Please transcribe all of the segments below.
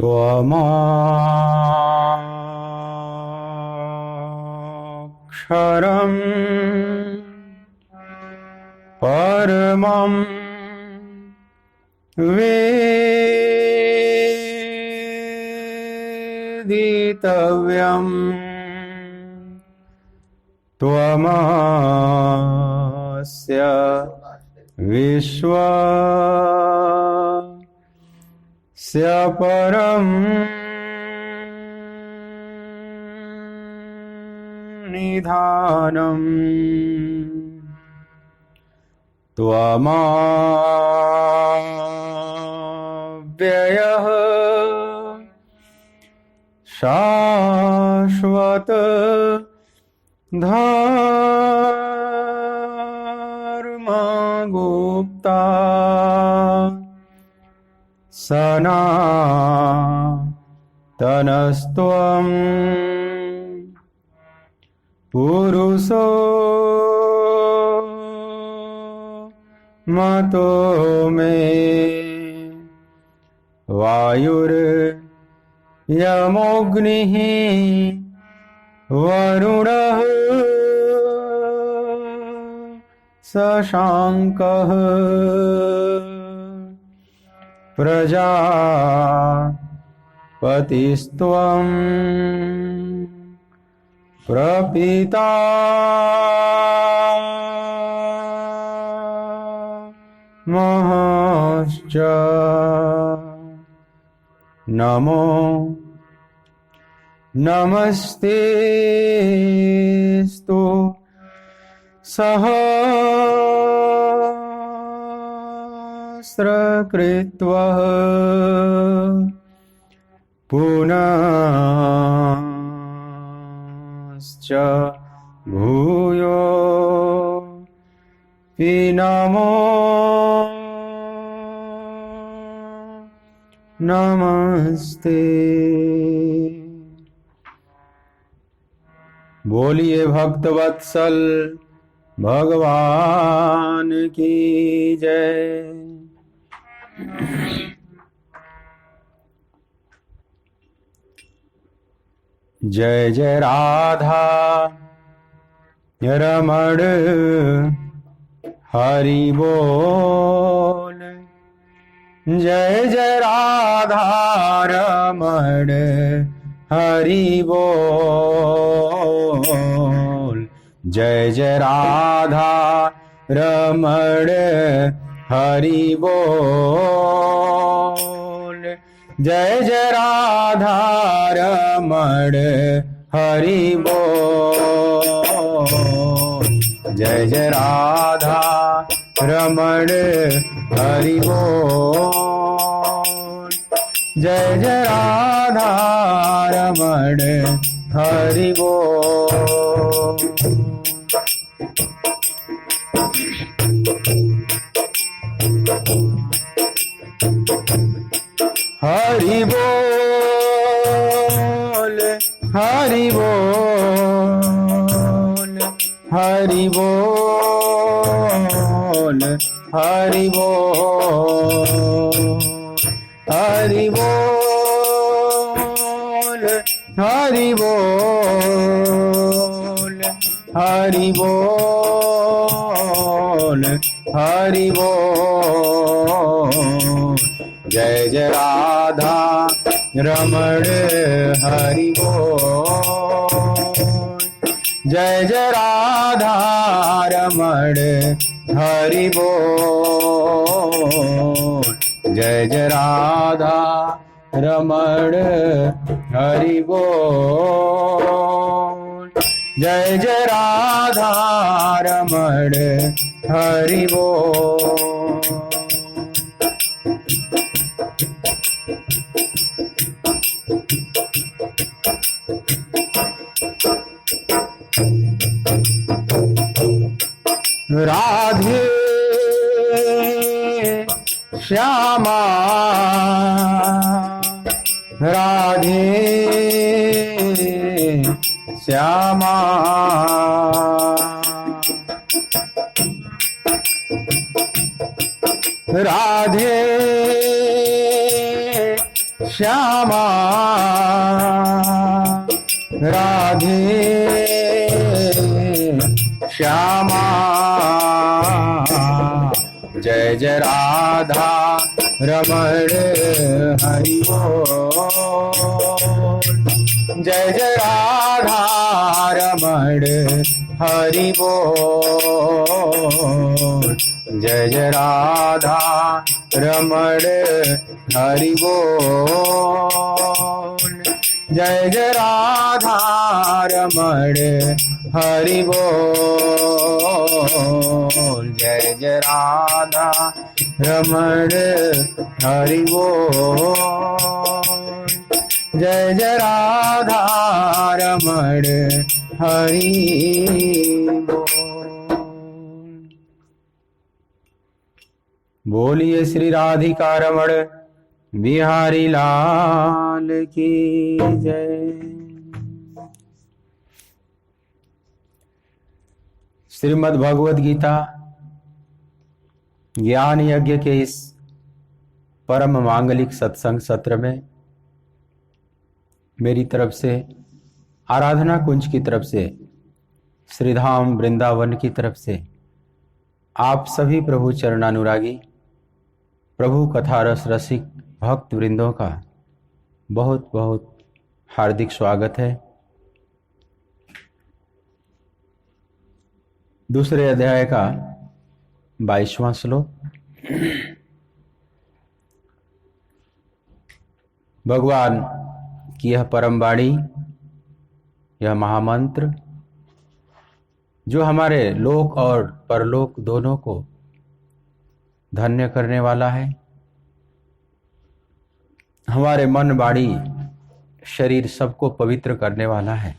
त्वमक्षरं परमं वेदितव्यं त्वमस्य विश्वस्य परं निधानम् त्वमव्ययः शाश्वत धर्मगुप्ता सनातनस्त्वं पुरुषो मतो मे वायुर्यमोऽग्निः वरुणः शशाङ्कः प्रजापतिस्त्वं प्रपिता महश्च नमो नमस्तेस्तु सहस्रकृत्वः पुनश्च भूयो नमो नमस्ते। बोलिए भक्तवत्सल भगवान की जय। जय जय राधा रमण हरि बोल। जय जय राधा रमण हरि बोल। जय जय राधा रमण हरि बोल। जय जय राधा रमण हरि बोल। जय जय राधा रमण हरि बोल। जय जय राधा रमण हरि बोल। हरि बोल हरि बोल हरि बोल हरि बोल हरि बोल हरि बोल हरि बोल हरि बोल। जय जय राधा रमण हरि बोल। जय जय राधा रमण हरि बोल। जय जय राधा रमण हरि बोल। जय जय राधा रमण हरि बोल। राधे श्यामा राधे श्यामा राधे श्यामा राधे श्यामा जय जय राधा रमण हरि बोल जय जय राधा रमण हरि बोल जय जय राधा रमण हरि बोल जय जय राधा रमण हरि बोल जय जय राधा रमण हरि बोल जय जय राधा रमण हरि बोल। बोलिए श्री राधिका रमण बिहारी लाल की जय। श्रीमद् भगवद गीता ज्ञान यज्ञ के इस परम मांगलिक सत्संग सत्र में मेरी तरफ से, आराधना कुंज की तरफ से, श्रीधाम वृंदावन की तरफ से आप सभी प्रभु चरणानुरागी, प्रभु कथा रस रसिक भक्त वृंदों का बहुत बहुत हार्दिक स्वागत है। दूसरे अध्याय का 22वां श्लोक। भगवान की यह परम वाणी, यह महामंत्र जो हमारे लोक और परलोक दोनों को धन्य करने वाला है, हमारे मन वाणी शरीर सबको पवित्र करने वाला है,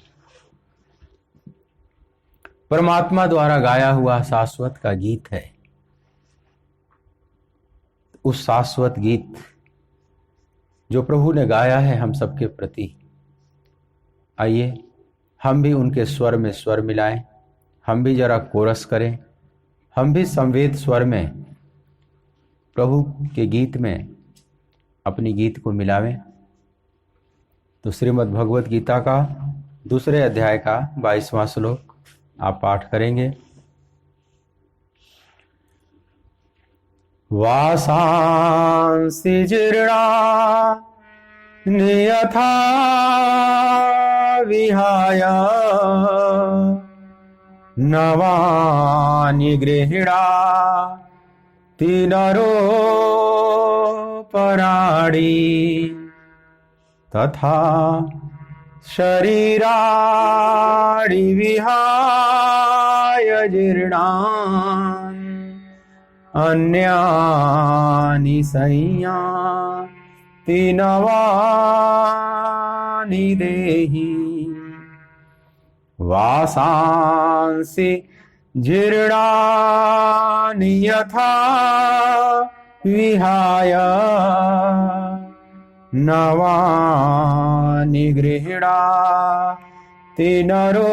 परमात्मा द्वारा गाया हुआ शाश्वत का गीत है। उस शाश्वत गीत जो प्रभु ने गाया है हम सबके प्रति, आइए हम भी उनके स्वर में स्वर मिलाएं, हम भी जरा कोरस करें, हम भी संवेद स्वर में प्रभु के गीत में अपनी गीत को मिलावें। तो श्रीमद् भगवद गीता का दूसरे अध्याय का 22वां श्लोक आप पाठ करेंगे। वासांसि जीर्णा नियथा विहाय नवानि गृह्णाति नरोपराणि तथा शरीराणि विहाय जीर्णानि अन्यानि संयाति नवानि देहि। वासांसि जीर्णानि यथा विहाय नवानि गृह्णाति नरोपराणि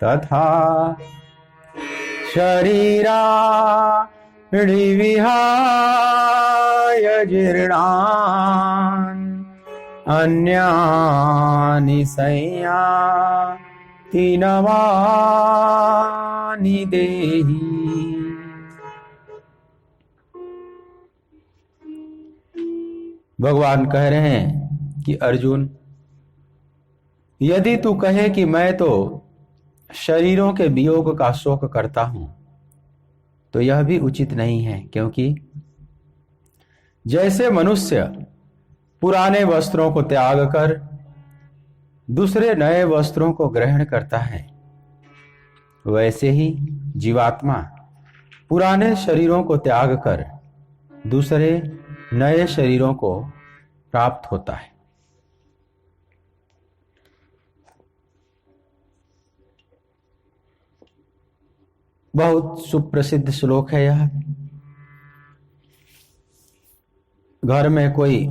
तथा शरीराणि विहाय जीर्णानि अन्यानि संयाति नवानि देहि। भगवान कह रहे हैं कि अर्जुन, यदि तू कहे कि मैं तो शरीरों के वियोग का शोक करता हूं, तो यह भी उचित नहीं है, क्योंकि जैसे मनुष्य पुराने वस्त्रों को त्याग कर दूसरे नए वस्त्रों को ग्रहण करता है, वैसे ही जीवात्मा पुराने शरीरों को त्याग कर दूसरे नए शरीरों को प्राप्त होता है। बहुत सुप्रसिद्ध श्लोक है यह। घर में कोई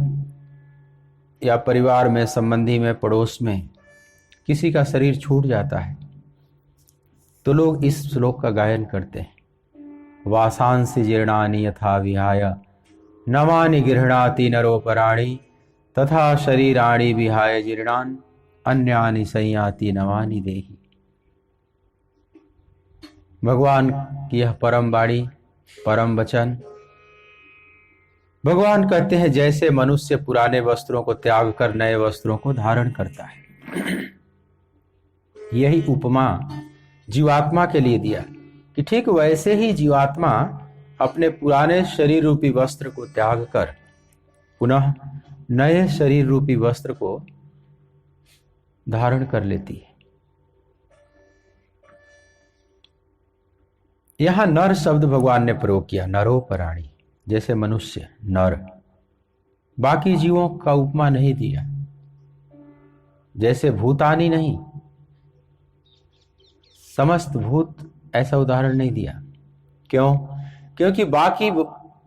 या परिवार में, संबंधी में, पड़ोस में किसी का शरीर छूट जाता है तो लोग इस श्लोक का गायन करते हैं। वासांसि जीर्णानि यथा विहाय नमानि गृह्णाति नरोपराणि तथा शरीराणि विहाय जीर्णान् अन्यानि संयाति नमानि देहि। भगवान की यह परम वाणी, परम वचन। भगवान कहते हैं जैसे मनुष्य पुराने वस्त्रों को त्याग कर नए वस्त्रों को धारण करता है, यही उपमा जीवात्मा के लिए दिया कि ठीक वैसे ही जीवात्मा अपने पुराने शरीर रूपी वस्त्र को त्याग कर पुनः नए शरीर रूपी वस्त्र को धारण कर लेती है। यहां नर शब्द भगवान ने प्रयोग किया, नरोपराणी, जैसे मनुष्य नर। बाकी जीवों का उपमा नहीं दिया, जैसे भूतानी नहीं, समस्त भूत, ऐसा उदाहरण नहीं दिया। क्यों? क्योंकि बाकी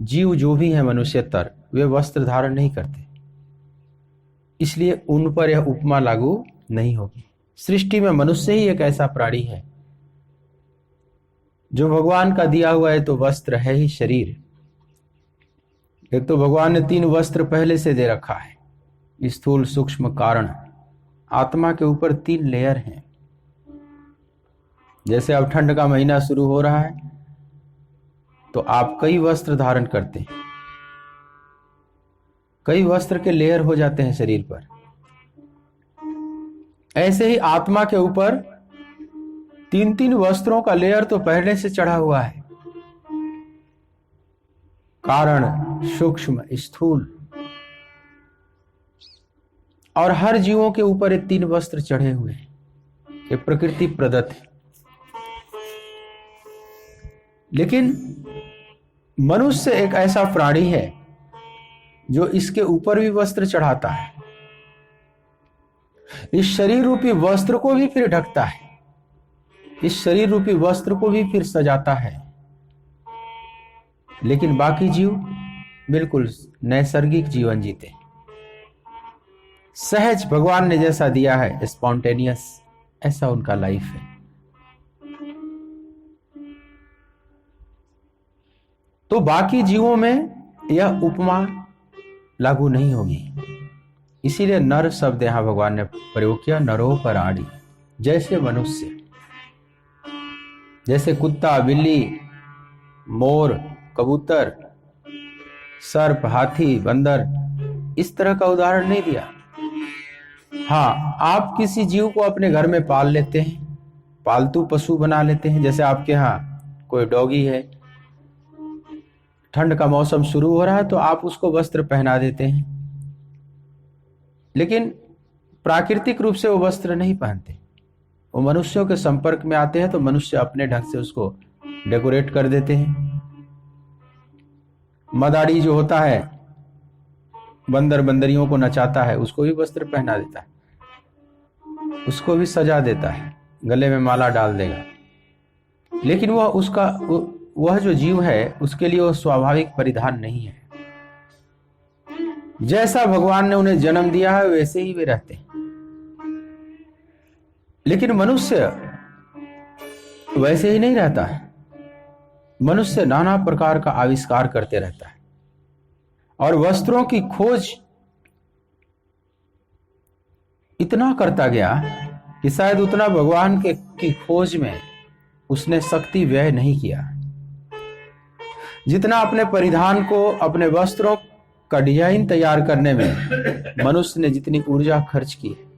जीव जो भी है मनुष्यतर, वे वस्त्र धारण नहीं करते, इसलिए उन पर यह उपमा लागू नहीं होगी। सृष्टि में मनुष्य ही एक ऐसा प्राणी है जो भगवान का दिया हुआ है, तो वस्त्र है ही शरीर। एक तो भगवान ने 3 वस्त्र पहले से दे रखा है, स्थूल सूक्ष्म कारण। आत्मा के ऊपर 3 लेयर हैं। जैसे अब ठंड का महीना शुरू हो रहा है तो आप कई वस्त्र धारण करते हैं, कई वस्त्र के लेयर हो जाते हैं शरीर पर। ऐसे ही आत्मा के ऊपर 3 वस्त्रों का लेयर तो पहले से चढ़ा हुआ है, कारण, सूक्ष्म, स्थूल। और हर जीवों के ऊपर ये 3 वस्त्र चढ़े हुए हैं, ये प्रकृति प्रदत्त है। लेकिन मनुष्य एक ऐसा प्राणी है जो इसके ऊपर भी वस्त्र चढ़ाता है, इस शरीर रूपी वस्त्र को भी फिर ढकता है, इस शरीर रूपी वस्त्र को भी फिर सजाता है। लेकिन बाकी जीव बिल्कुल नैसर्गिक जीवन जीते, सहज भगवान ने जैसा दिया है, स्पॉन्टेनियस, ऐसा उनका लाइफ है। तो बाकी जीवों में यह उपमा लागू नहीं होगी, इसीलिए नर शब्द यहां भगवान ने प्रयोग किया, नरोपराणी, जैसे मनुष्य, जैसे कुत्ता, बिल्ली, मोर, कबूतर, सर्प, हाथी, बंदर, इस तरह का उदाहरण नहीं दिया। हाँ, आप किसी जीव को अपने घर में पाल लेते हैं, पालतू पशु बना लेते हैं। जैसे आपके यहाँ कोई डॉगी है, ठंड का मौसम शुरू हो रहा है तो आप उसको वस्त्र पहना देते हैं, लेकिन प्राकृतिक रूप से वो वस्त्र नहीं पहनते, वो मनुष्यों के संपर्क में आते हैं तो मनुष्य अपने ढंग से उसको डेकोरेट कर देते हैं। मदारी जो होता है, बंदर बंदरियों को नचाता है, उसको भी वस्त्र पहना देता है, उसको भी सजा देता है, गले में माला डाल देगा। लेकिन वह जो जीव है उसके लिए वो स्वाभाविक परिधान नहीं है। जैसा भगवान ने उन्हें जन्म दिया है वैसे ही वे रहते हैं। लेकिन मनुष्य वैसे ही नहीं रहता है। मनुष्य नाना प्रकार का आविष्कार करते रहता है और वस्त्रों की खोज इतना करता गया कि शायद उतना भगवान की खोज में उसने शक्ति व्यय नहीं किया जितना अपने परिधान को, अपने वस्त्रों का डिजाइन तैयार करने में मनुष्य ने जितनी ऊर्जा खर्च की है।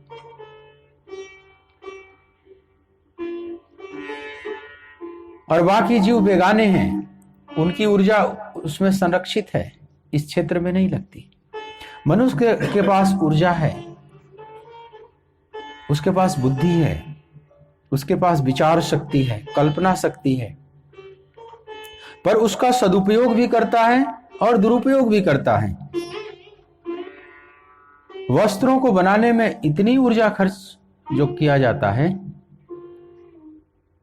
और बाकी जीव बेगाने हैं, उनकी ऊर्जा उसमें संरक्षित है, इस क्षेत्र में नहीं लगती। मनुष्य के पास ऊर्जा है, उसके पास बुद्धि है, उसके पास विचार शक्ति है, कल्पना शक्ति है, पर उसका सदुपयोग भी करता है और दुरुपयोग भी करता है। वस्त्रों को बनाने में इतनी ऊर्जा खर्च जो किया जाता है,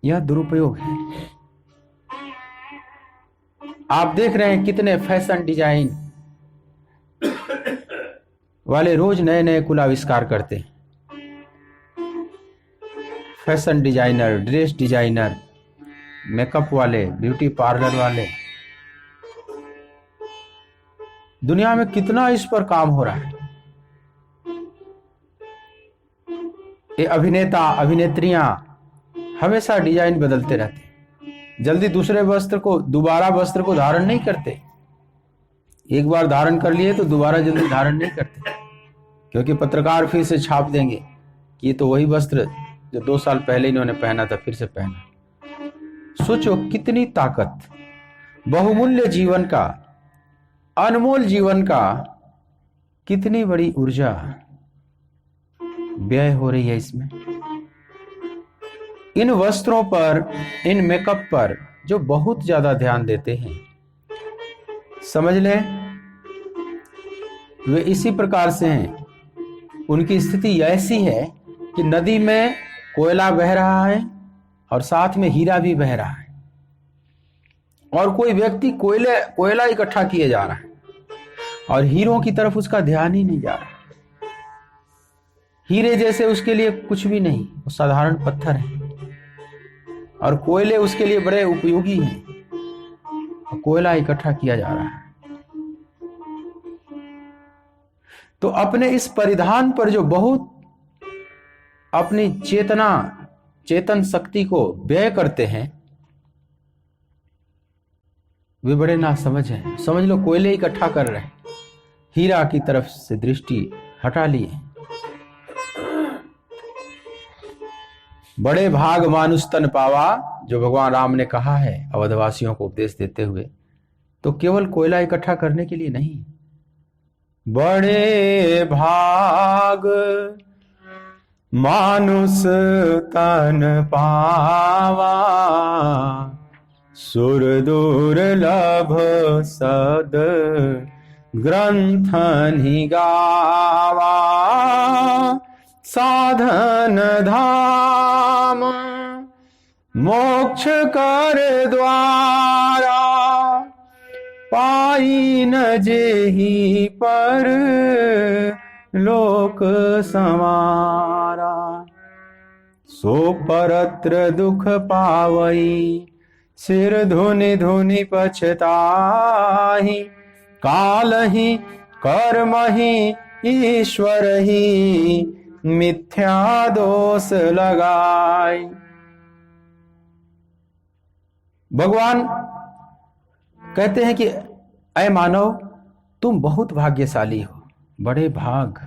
यह दुरुपयोग है। आप देख रहे हैं कितने फैशन डिजाइन वाले रोज नए नए कुल आविष्कार करते हैं। Fashion designer, dress designer, makeup वाले, ब्यूटी पार्लर वाले, दुनिया में कितना इस पर काम हो रहा है। ये अभिनेता अभिनेत्रियां हमेशा डिजाइन बदलते रहते हैं, जल्दी दूसरे वस्त्र को दोबारा वस्त्र को धारण नहीं करते। एक बार धारण कर लिए तो दोबारा जल्दी धारण नहीं करते, क्योंकि पत्रकार फिर से छाप देंगे कि ये तो वही वस्त्र जो 2 साल पहले इन्होंने पहना था फिर से पहना। सोचो कितनी ताकत, बहुमूल्य जीवन का, अनमोल जीवन का कितनी बड़ी ऊर्जा व्यय हो रही है इसमें। इन वस्त्रों पर, इन मेकअप पर जो बहुत ज्यादा ध्यान देते हैं, समझ लें वे इसी प्रकार से हैं। उनकी स्थिति ऐसी है कि नदी में कोयला बह रहा है और साथ में हीरा भी बह रहा है, और कोई व्यक्ति कोयला इकट्ठा किए जा रहा है और हीरों की तरफ उसका ध्यान ही नहीं जा रहा। हीरे जैसे उसके लिए कुछ भी नहीं, वो साधारण पत्थर है, और कोयले उसके लिए बड़े उपयोगी हैं। कोयला इकट्ठा किया जा रहा है। तो अपने इस परिधान पर जो बहुत अपनी चेतन शक्ति को व्यय करते हैं, वे बड़े नासमझ हैं। समझ लो कोयले इकट्ठा कर रहे हैं, हीरा की तरफ से दृष्टि हटा लिए। बड़े भाग मानुष तन पावा, जो भगवान राम ने कहा है अवधवासियों को उपदेश देते हुए, तो केवल कोयला इकट्ठा करने के लिए नहीं। बड़े भाग मानुष तन पावा, सुर दुर्लभ सद ग्रंथनि गावा, साधन धाम मोक्ष कर द्वारा, पाई न जेहि पर लोक समारा, सो परत्र दुख पावई, सिर धुनि धुनि पछताहि, काल ही कर्म ही ईश्वर ही, मिथ्या दोष लगाई। भगवान कहते हैं कि ऐ मानव, तुम बहुत भाग्यशाली हो, बड़े भाग,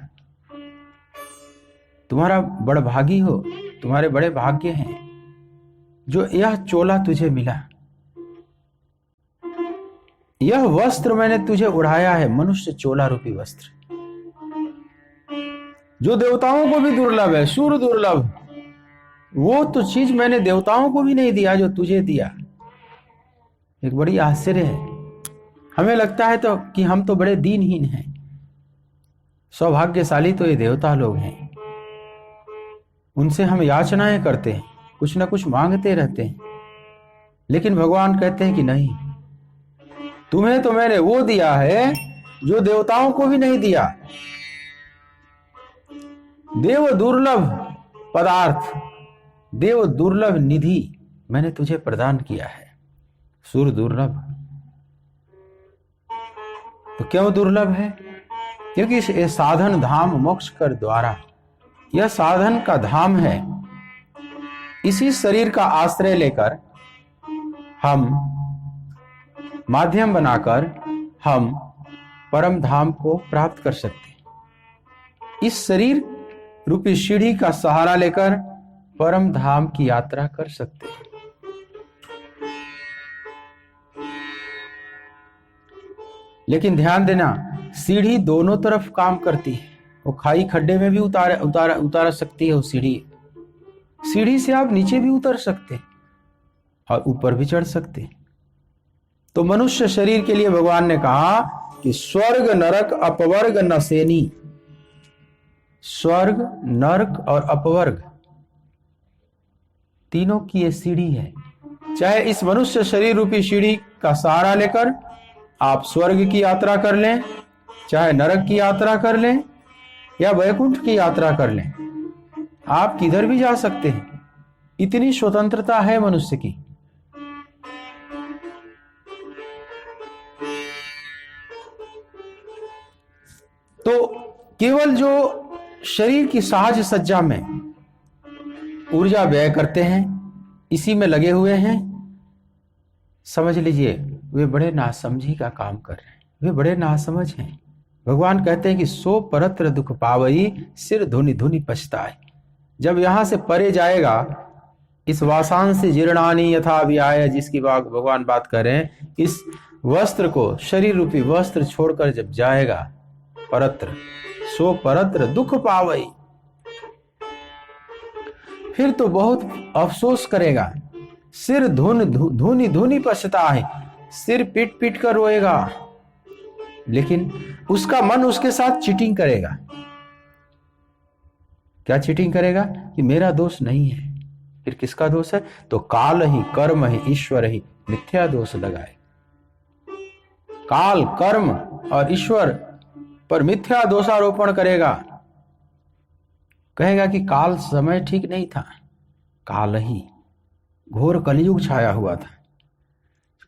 तुम्हारा बड़भागी हो, तुम्हारे बड़े भाग्य हैं जो यह चोला तुझे मिला, यह वस्त्र मैंने तुझे उड़ाया है, मनुष्य चोला रूपी वस्त्र, जो देवताओं को भी दुर्लभ है, सूर दुर्लभ। वो तो चीज मैंने देवताओं को भी नहीं दिया जो तुझे दिया। एक बड़ी आश्चर्य है। हमें लगता है तो कि हम तो बड़े दीनहीन हैं, सौभाग्यशाली तो ये देवता लोग हैं, उनसे हम याचनाएं करते हैं, कुछ ना कुछ मांगते रहते हैं। लेकिन भगवान कहते हैं कि नहीं, तुम्हें तो मैंने वो दिया है जो देवताओं को भी नहीं दिया। देव दुर्लभ पदार्थ, देव दुर्लभ निधि मैंने तुझे प्रदान किया है, सुर दुर्लभ। तो क्यों दुर्लभ है? क्योंकि ये साधन धाम मोक्ष कर द्वारा, यह साधन का धाम है। इसी शरीर का आश्रय लेकर हम, माध्यम बनाकर हम परम धाम को प्राप्त कर सकते हैं। इस शरीर रूपी सीढ़ी का सहारा लेकर परम धाम की यात्रा कर सकते हैं। लेकिन ध्यान देना, सीढ़ी दोनों तरफ काम करती है। वो खाई खड्डे में भी उतार सकती है वो सीढ़ी। सीढ़ी से आप नीचे भी उतर सकते हैं और ऊपर भी चढ़ सकते हैं। तो मनुष्य शरीर के लिए भगवान ने कहा कि स्वर्ग नरक अपवर्ग नसेनी, स्वर्ग नरक और अपवर्ग तीनों की ये सीढ़ी है। चाहे इस मनुष्य शरीर रूपी सीढ़ी का सहारा लेकर आप स्वर्ग की यात्रा कर लें, चाहे नरक की यात्रा कर लें या वैकुंठ की यात्रा कर लें, आप किधर भी जा सकते हैं। इतनी स्वतंत्रता है मनुष्य की। केवल जो शरीर की साज सज्जा में ऊर्जा व्यय करते हैं, इसी में लगे हुए हैं, समझ लीजिए वे बड़े नासमझी का काम कर रहे हैं, वे बड़े नासमझ हैं। भगवान कहते हैं कि सो परत्र दुख पावई, सिर धुनि धुनि पछताए। जब यहां से परे जाएगा, इस वासांश जीर्णानी यथा विहाय, जिसकी भगवान बात कर रहे हैं, इस वस्त्र को, शरीर रूपी वस्त्र छोड़कर जब जाएगा परत्र, सो परत्र दुख पावई, फिर तो बहुत अफसोस करेगा। सिर धुनि धुनि पछताए, सिर पीट पीट कर रोएगा। लेकिन उसका मन उसके साथ चीटिंग करेगा। क्या चीटिंग करेगा? कि मेरा दोष नहीं है। फिर किसका दोष है? तो काल ही, कर्म ही, ईश्वर ही मिथ्या दोष लगाए। काल, कर्म और ईश्वर पर मिथ्या दोषारोपण करेगा। कहेगा कि काल समय ठीक नहीं था, काल ही, घोर कलयुग छाया हुआ था,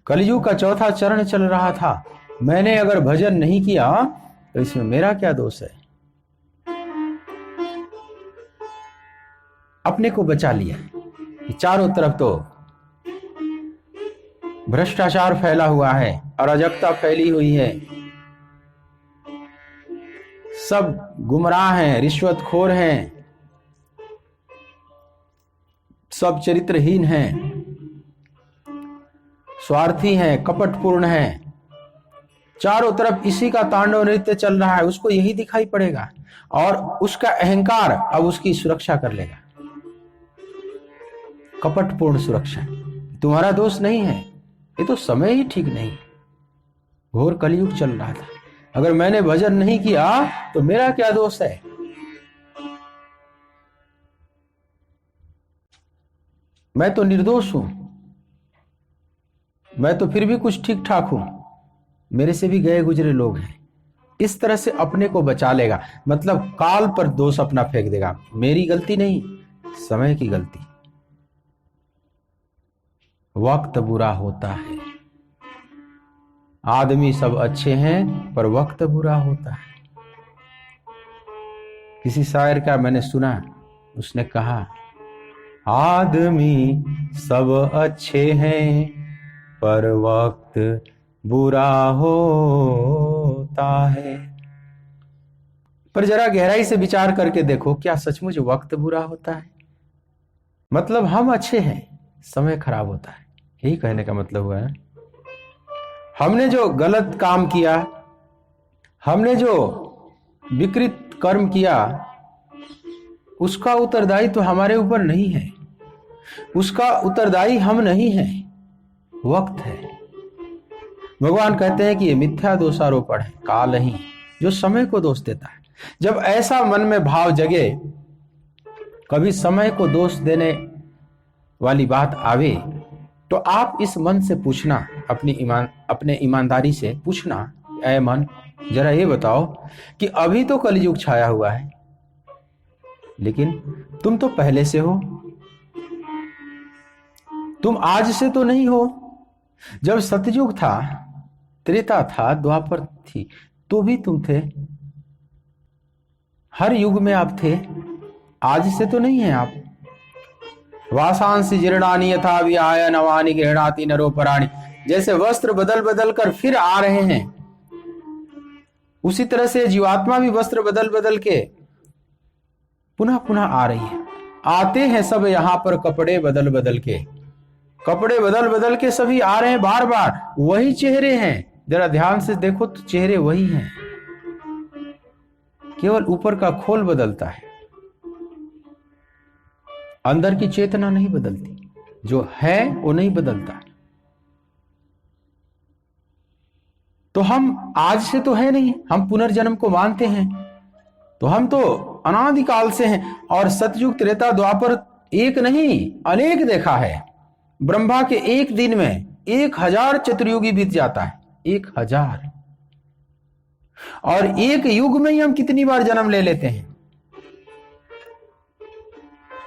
कलयुग का चौथा चरण चल रहा था, मैंने अगर भजन नहीं किया तो इसमें मेरा क्या दोष है? अपने को बचा लिया। चारों तरफ तो भ्रष्टाचार फैला हुआ है, अराजकता फैली हुई है, सब गुमराह हैं, रिश्वतखोर हैं, सब चरित्रहीन हैं, स्वार्थी हैं, कपटपूर्ण हैं। चारों तरफ इसी का तांडव नृत्य चल रहा है। उसको यही दिखाई पड़ेगा और उसका अहंकार अब उसकी सुरक्षा कर लेगा। कपटपूर्ण सुरक्षा। तुम्हारा दोष नहीं है, ये तो समय ही ठीक नहीं। घोर कलयुग चल रहा था, अगर मैंने भजन नहीं किया तो मेरा क्या दोष है? मैं तो निर्दोष हूं, मैं तो फिर भी कुछ ठीक ठाक हूं, मेरे से भी गए गुजरे लोग हैं। इस तरह से अपने को बचा लेगा, मतलब काल पर दोष अपना फेंक देगा। मेरी गलती नहीं, समय की गलती। वक्त बुरा होता है, आदमी सब अच्छे हैं पर वक्त बुरा होता है। किसी शायर का मैंने सुना, उसने कहा, आदमी सब अच्छे हैं पर वक्त बुरा होता है। पर जरा गहराई से विचार करके देखो, क्या सचमुच वक्त बुरा होता है? मतलब हम अच्छे हैं, समय खराब होता है, यही कहने का मतलब हुआ है। हमने जो गलत काम किया, हमने जो विकृत कर्म किया, उसका उत्तरदायी तो हमारे ऊपर नहीं है, उसका उत्तरदायी हम नहीं हैं, वक्त है। भगवान कहते हैं कि ये मिथ्या दोषारोपण है, काल ही, जो समय को दोष देता है। जब ऐसा मन में भाव जगे, कभी समय को दोष देने वाली बात आवे, तो आप इस मन से पूछना, अपने ईमानदारी से पूछना, ऐ मन जरा ये बताओ कि अभी तो कलयुग छाया हुआ है, लेकिन तुम तो पहले से हो, तुम आज से तो नहीं हो। जब सतयुग था, त्रेता था, द्वापर थी, तो भी तुम थे। हर युग में आप थे, आज से तो नहीं है आप। वासांसी जीर्णानि यथा विहाय नवानि गृह्णाति नरो पराणि। जैसे वस्त्र बदल बदल कर फिर आ रहे हैं, उसी तरह से जीवात्मा भी वस्त्र बदल बदल के पुनः पुनः आ रही है। आते हैं सब यहां पर कपड़े बदल बदल के, कपड़े बदल बदल के सभी आ रहे हैं, बार बार वही चेहरे हैं। जरा ध्यान से देखो तो चेहरे वही हैं, केवल ऊपर का खोल बदलता है, अंदर की चेतना नहीं बदलती, जो है वो नहीं बदलता। तो हम आज से तो है नहीं, हम पुनर्जन्म को मानते हैं, तो हम तो अनादिकाल से हैं। और सतयुग त्रेता द्वापर एक नहीं अनेक देखा है। ब्रह्मा के एक दिन में 1000 चतुर्युगी बीत जाता है, 1000। और एक युग में ही हम कितनी बार जन्म ले लेते हैं,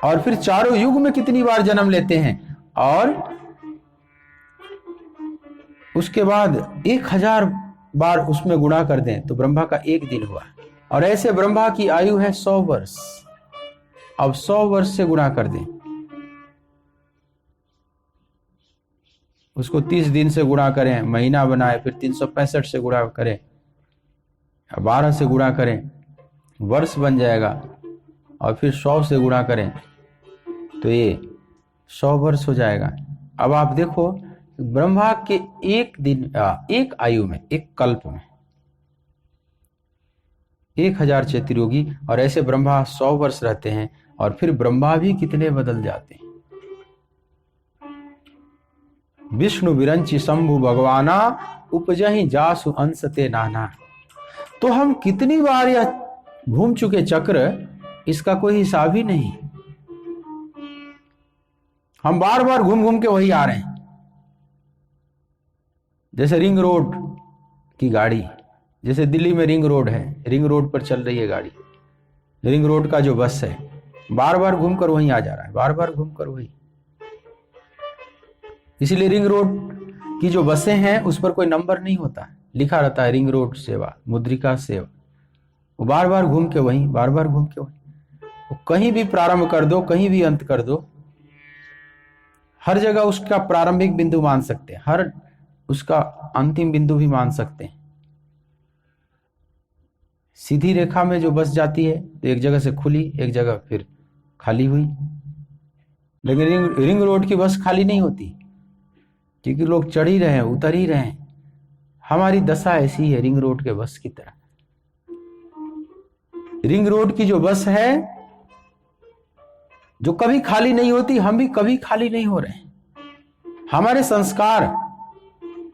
और फिर चारों युग में कितनी बार जन्म लेते हैं, और उसके बाद 1000 बार उसमें गुणा कर दें तो ब्रह्मा का एक दिन हुआ। और ऐसे ब्रह्मा की आयु है 100 वर्ष। अब 100 वर्ष से गुणा कर दें, उसको 30 दिन से गुणा करें, महीना बनाए, फिर 365 से गुणा करें, 12 से गुणा करें, वर्ष बन जाएगा, और फिर 100 से गुणा करें तो ये 100 वर्ष हो जाएगा। अब आप देखो ब्रह्मा के एक दिन, एक आयु में, एक कल्प में 1000 चतुर्युगी, और ऐसे ब्रह्मा 100 वर्ष रहते हैं, और फिर ब्रह्मा भी कितने बदल जाते हैं। विष्णु विरंची शंभु भगवाना उपजहि जासु अंशते नाना। तो हम कितनी बार यह घूम चुके चक्र, इसका कोई हिसाब ही नहीं। हम बार बार घूम घूम के वही आ रहे हैं। जैसे रिंग रोड की गाड़ी, जैसे दिल्ली में रिंग रोड है, रिंग रोड पर चल रही है गाड़ी, रिंग रोड का जो बस है बार बार घूमकर वहीं आ जा रहा है, बार बार घूमकर वही। इसलिए रिंग रोड की जो बसें हैं उस पर कोई नंबर नहीं होता, लिखा रहता है रिंग रोड सेवा, मुद्रिका सेवा। वो बार बार घूम के वहीं, बार बार घूम के वहीं। वो कहीं भी प्रारंभ कर दो, कहीं भी अंत कर दो, हर जगह उसका प्रारंभिक बिंदु मान सकते हैं, हर उसका अंतिम बिंदु भी मान सकते हैं। सीधी रेखा में जो बस जाती है तो एक जगह से खुली, एक जगह फिर खाली हुई, लेकिन रिंग रोड की बस खाली नहीं होती, क्योंकि लोग चढ़ ही रहे हैं, उतर ही रहे हैं। हमारी दशा ऐसी है रिंग रोड के बस की तरह। रिंग रोड की जो बस है जो कभी खाली नहीं होती, हम भी कभी खाली नहीं हो रहे हैं। हमारे संस्कार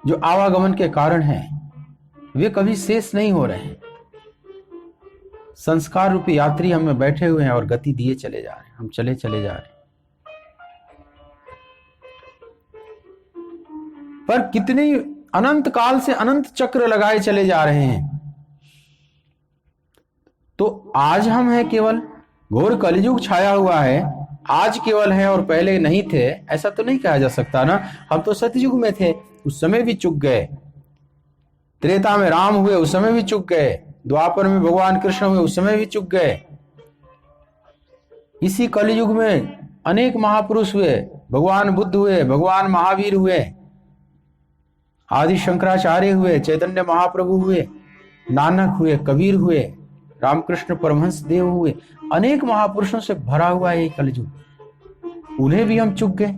जो आवागमन के कारण हैं वे कभी शेष नहीं हो रहे हैं। संस्कार रूपी यात्री हम में बैठे हुए हैं और गति दिए चले जा रहे हैं, हम चले चले जा रहे हैं। पर कितने अनंत काल से अनंत चक्र लगाए चले जा रहे हैं। तो आज हम हैं केवल, घोर कलयुग छाया हुआ है, आज केवल है और पहले नहीं थे, ऐसा तो नहीं कहा जा सकता ना। हम तो सतयुग में थे, उस समय भी चुक गए। त्रेता में राम हुए, उस समय भी चुक गए। द्वापर में भगवान कृष्ण हुए, उस समय भी चुक गए। इसी कलयुग में अनेक महापुरुष हुए, भगवान बुद्ध हुए, भगवान महावीर हुए, आदि शंकराचार्य हुए, चैतन्य महाप्रभु हुए, नानक हुए, कबीर हुए, रामकृष्ण परमहंस देव हुए। अनेक महापुरुषों से भरा हुआ है ये कलयुग, उन्हें भी हम चुक गए।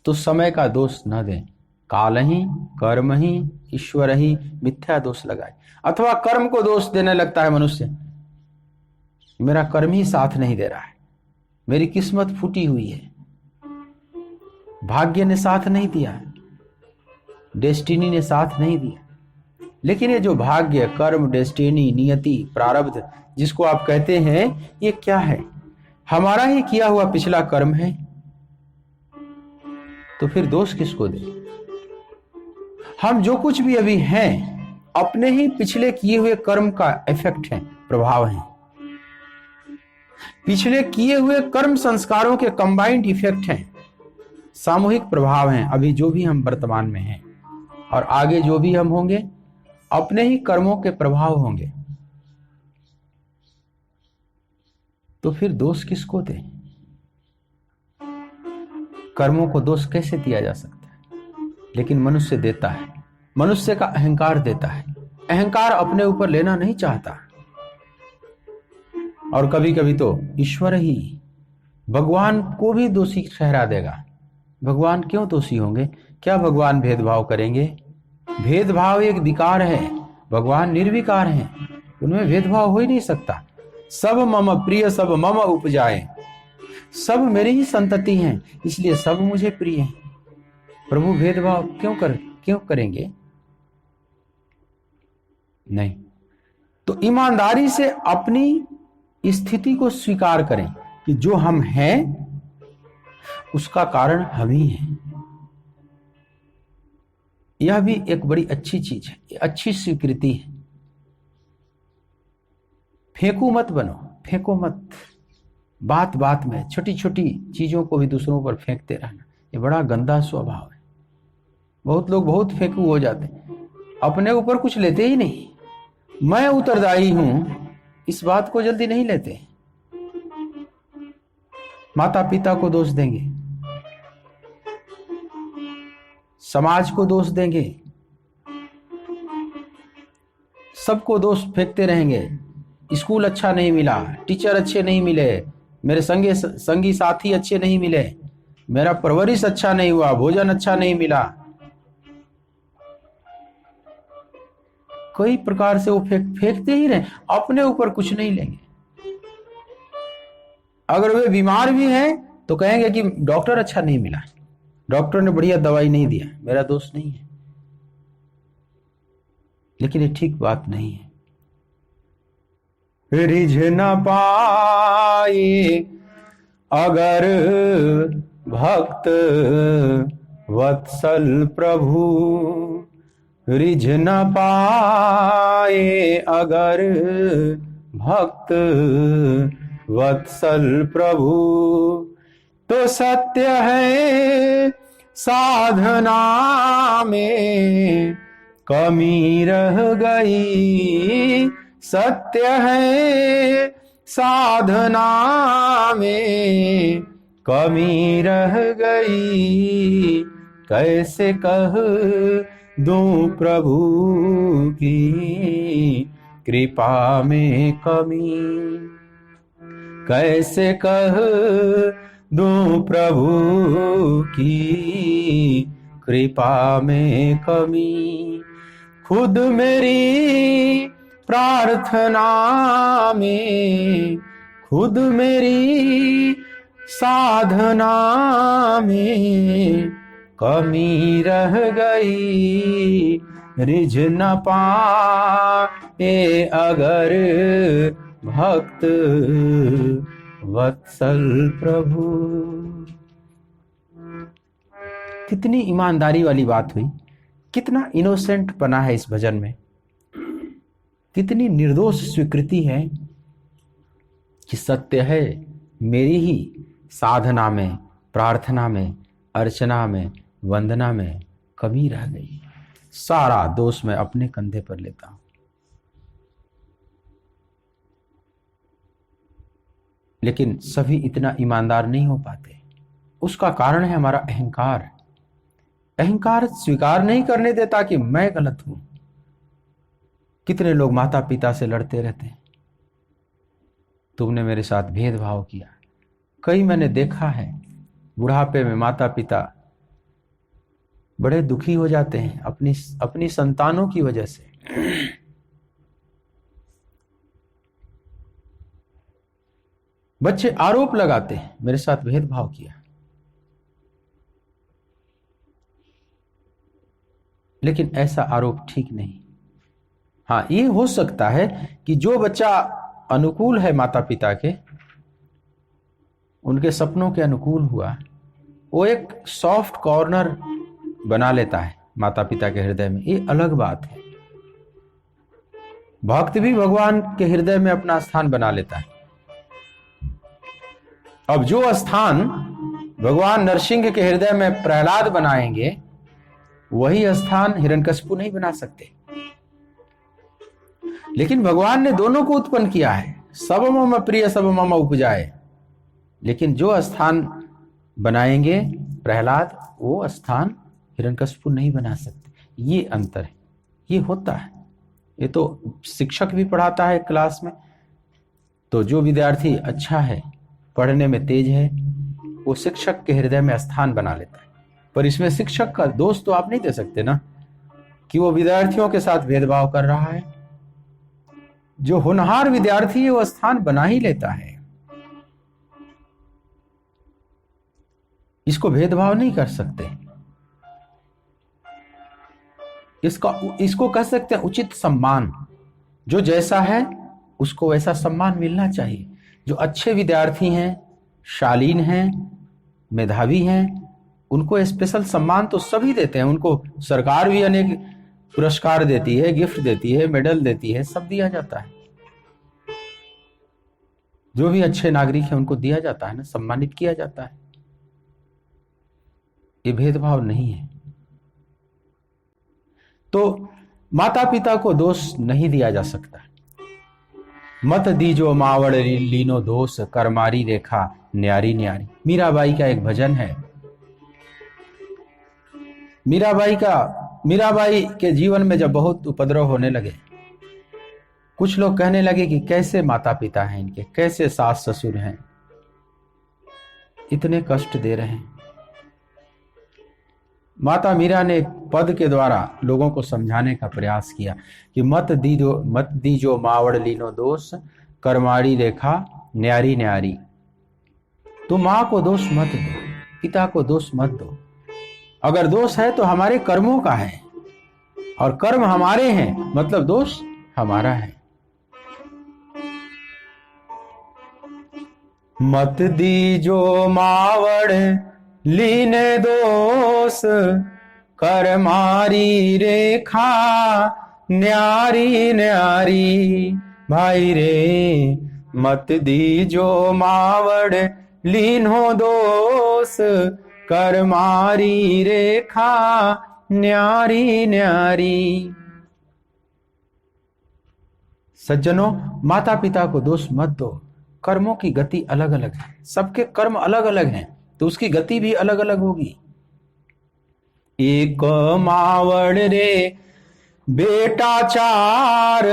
तो समय का दोष न दें, काल ही, कर्म ही, ईश्वर ही मिथ्या दोष लगाए। अथवा कर्म को दोष देने लगता है मनुष्य, मेरा कर्म ही साथ नहीं दे रहा है, मेरी किस्मत फूटी हुई है, भाग्य ने साथ नहीं दिया, डेस्टिनी ने साथ नहीं दिया। लेकिन ये जो भाग्य, कर्म, डेस्टिनी, नियति, प्रारब्ध जिसको आप कहते हैं, ये क्या है? हमारा ही किया हुआ पिछला कर्म है। तो फिर दोष किसको दे? हम जो कुछ भी अभी हैं अपने ही पिछले किए हुए कर्म का इफेक्ट है, प्रभाव है। पिछले किए हुए कर्म संस्कारों के कंबाइंड इफेक्ट हैं, सामूहिक प्रभाव हैं। अभी जो भी हम वर्तमान में हैं और आगे जो भी हम होंगे, अपने ही कर्मों के प्रभाव होंगे। तो फिर दोष किसको दें? कर्मों को दोष कैसे दिया जा सकता है? लेकिन मनुष्य देता है, मनुष्य का अहंकार देता है। अहंकार अपने ऊपर लेना नहीं चाहता, और कभी कभी तो ईश्वर ही भगवान को भी दोषी ठहरा देगा। भगवान क्यों दोषी होंगे? क्या भगवान भेदभाव करेंगे? भेदभाव एक विकार है, भगवान निर्विकार हैं, उनमें भेदभाव हो ही नहीं सकता। सब मम प्रिय सब मम उपजाए, सब मेरी ही संतति हैं, इसलिए सब मुझे प्रिय हैं। प्रभु भेदभाव क्यों करेंगे? नहीं। तो ईमानदारी से अपनी स्थिति को स्वीकार करें कि जो हम हैं उसका कारण हम ही हैं। यह भी एक बड़ी अच्छी चीज है, अच्छी स्वीकृति है। फेंकू मत बनो, फेंको मत। बात बात में छोटी छोटी चीजों को भी दूसरों पर फेंकते रहना, ये बड़ा गंदा स्वभाव है। बहुत लोग बहुत फेंकू हो जाते हैं, अपने ऊपर कुछ लेते ही नहीं, मैं उत्तरदायी हूं, इस बात को जल्दी नहीं लेते। माता पिता को दोष देंगे, समाज को दोष देंगे, सबको दोष फेंकते रहेंगे। स्कूल अच्छा नहीं मिला, टीचर अच्छे नहीं मिले, मेरे संगी साथी अच्छे नहीं मिले, मेरा परवरिश अच्छा नहीं हुआ, भोजन अच्छा नहीं मिला। कई प्रकार से वो फेंकते ही रहे, अपने ऊपर कुछ नहीं लेंगे। अगर वे बीमार भी हैं तो कहेंगे कि डॉक्टर अच्छा नहीं मिला, डॉक्टर ने बढ़िया दवाई नहीं दिया, मेरा दोष नहीं है। लेकिन ये ठीक बात नहीं है। रिझ न पाए अगर भक्त वत्सल प्रभु, रिझ न पाए अगर भक्त वत्सल प्रभु, तो सत्य है साधना में कमी रह गई, सत्य है साधना में कमी रह गई। कैसे कह दूं प्रभु की कृपा में कमी, कैसे कह दूं प्रभु की कृपा में कमी। खुद मेरी प्रार्थना में, खुद मेरी साधना में कमी रह गई, रिझ न पाए अगर भक्त वत्सल प्रभु। कितनी ईमानदारी वाली बात हुई, कितना इनोसेंट पना है इस भजन में, कितनी निर्दोष स्वीकृति है कि सत्य है मेरी ही साधना में, प्रार्थना में, अर्चना में, वंदना में कमी रह गई। सारा दोष मैं अपने कंधे पर लेता हूं। लेकिन सभी इतना ईमानदार नहीं हो पाते। उसका कारण है हमारा अहंकार। अहंकार स्वीकार नहीं करने देता कि मैं गलत हूं। कितने लोग माता पिता से लड़ते रहते हैं, तुमने मेरे साथ भेदभाव किया। कई मैंने देखा है, बुढ़ापे में माता पिता बड़े दुखी हो जाते हैं अपनी संतानों की वजह से। बच्चे आरोप लगाते हैं, मेरे साथ भेदभाव किया। लेकिन ऐसा आरोप ठीक नहीं। हाँ, ये हो सकता है कि जो बच्चा अनुकूल है माता पिता के, उनके सपनों के अनुकूल हुआ, वो एक सॉफ्ट कॉर्नर बना लेता है माता पिता के हृदय में, ये अलग बात है। भक्त भी भगवान के हृदय में अपना स्थान बना लेता है। अब जो स्थान भगवान नरसिंह के हृदय में प्रहलाद बनाएंगे, वही स्थान हिरण्यकशिपु नहीं बना सकते। लेकिन भगवान ने दोनों को उत्पन्न किया है, सब मम प्रिय सब मम उपजाए। लेकिन जो स्थान बनाएंगे प्रहलाद, वो स्थान हिरण्यकशिपु नहीं बना सकते। ये अंतर है, ये होता है। ये तो शिक्षक भी पढ़ाता है क्लास में, तो जो विद्यार्थी अच्छा है, पढ़ने में तेज है, वो शिक्षक के हृदय में स्थान बना लेता है। पर इसमें शिक्षक का दोष तो आप नहीं दे सकते ना कि वो विद्यार्थियों के साथ भेदभाव कर रहा है। जो होनहार विद्यार्थी है वो स्थान बना ही लेता है, इसको भेदभाव नहीं कर सकते। इसको कह सकते हैं उचित सम्मान। जो जैसा है उसको वैसा सम्मान मिलना चाहिए। जो अच्छे विद्यार्थी हैं, शालीन हैं, मेधावी हैं, उनको स्पेशल सम्मान तो सभी देते हैं। उनको सरकार भी अनेक पुरस्कार देती है, गिफ्ट देती है, मेडल देती है, सब दिया जाता है। जो भी अच्छे नागरिक हैं उनको दिया जाता है ना, सम्मानित किया जाता है। ये भेदभाव नहीं है। तो माता पिता को दोष नहीं दिया जा सकता। मत दीजो मावड़ लीनो दोष, करमारी रेखा न्यारी न्यारी। मीराबाई का एक भजन है। मीराबाई के जीवन में जब बहुत उपद्रव होने लगे, कुछ लोग कहने लगे कि कैसे माता पिता हैं इनके, कैसे सास ससुर हैं, इतने कष्ट दे रहे हैं। माता मीरा ने पद के द्वारा लोगों को समझाने का प्रयास किया कि मत दीजो मावड़ लीनो दोष, करमाड़ी रेखा न्यारी न्यारी। तुम माँ को दोष मत दो, पिता को दोष मत दो। अगर दोष है तो हमारे कर्मों का है, और कर्म हमारे हैं, मतलब दोष हमारा है। मत दीजो मावड़ लीने दोष, करमारी रेखा न्यारी न्यारी। भाई रे मत दीजो मावड़ लीनो दोष, करमारी रेखा न्यारी न्यारी। सज्जनों, माता पिता को दोष मत दो। कर्मों की गति अलग अलग है, सबके कर्म अलग अलग हैं, तो उसकी गति भी अलग अलग होगी। एक मावड़ रे बेटा चार,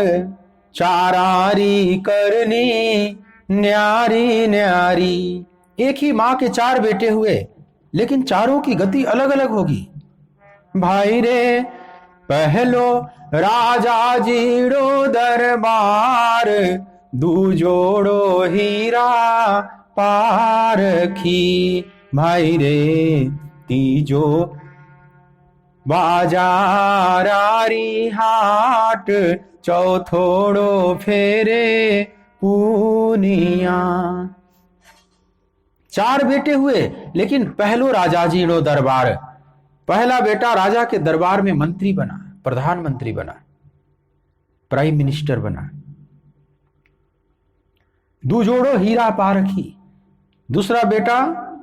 चारारी करनी न्यारी न्यारी। एक ही माँ के 4 बेटे हुए, लेकिन चारों की गति अलग अलग होगी। भाई रे पहलो राजा जीड़ो दरबार, दूजोड़ो हीरा पारखी। भाई रे तीजो बाजारारी हाट, चौथोड़ो फेरे पूनिया। 4 बेटे हुए, लेकिन पहलो राजा जीड़ो दरबार, पहला बेटा राजा के दरबार में मंत्री बना, प्रधानमंत्री बना, प्राइम मिनिस्टर बना। दूजोड़ो हीरा पारखी, दूसरा बेटा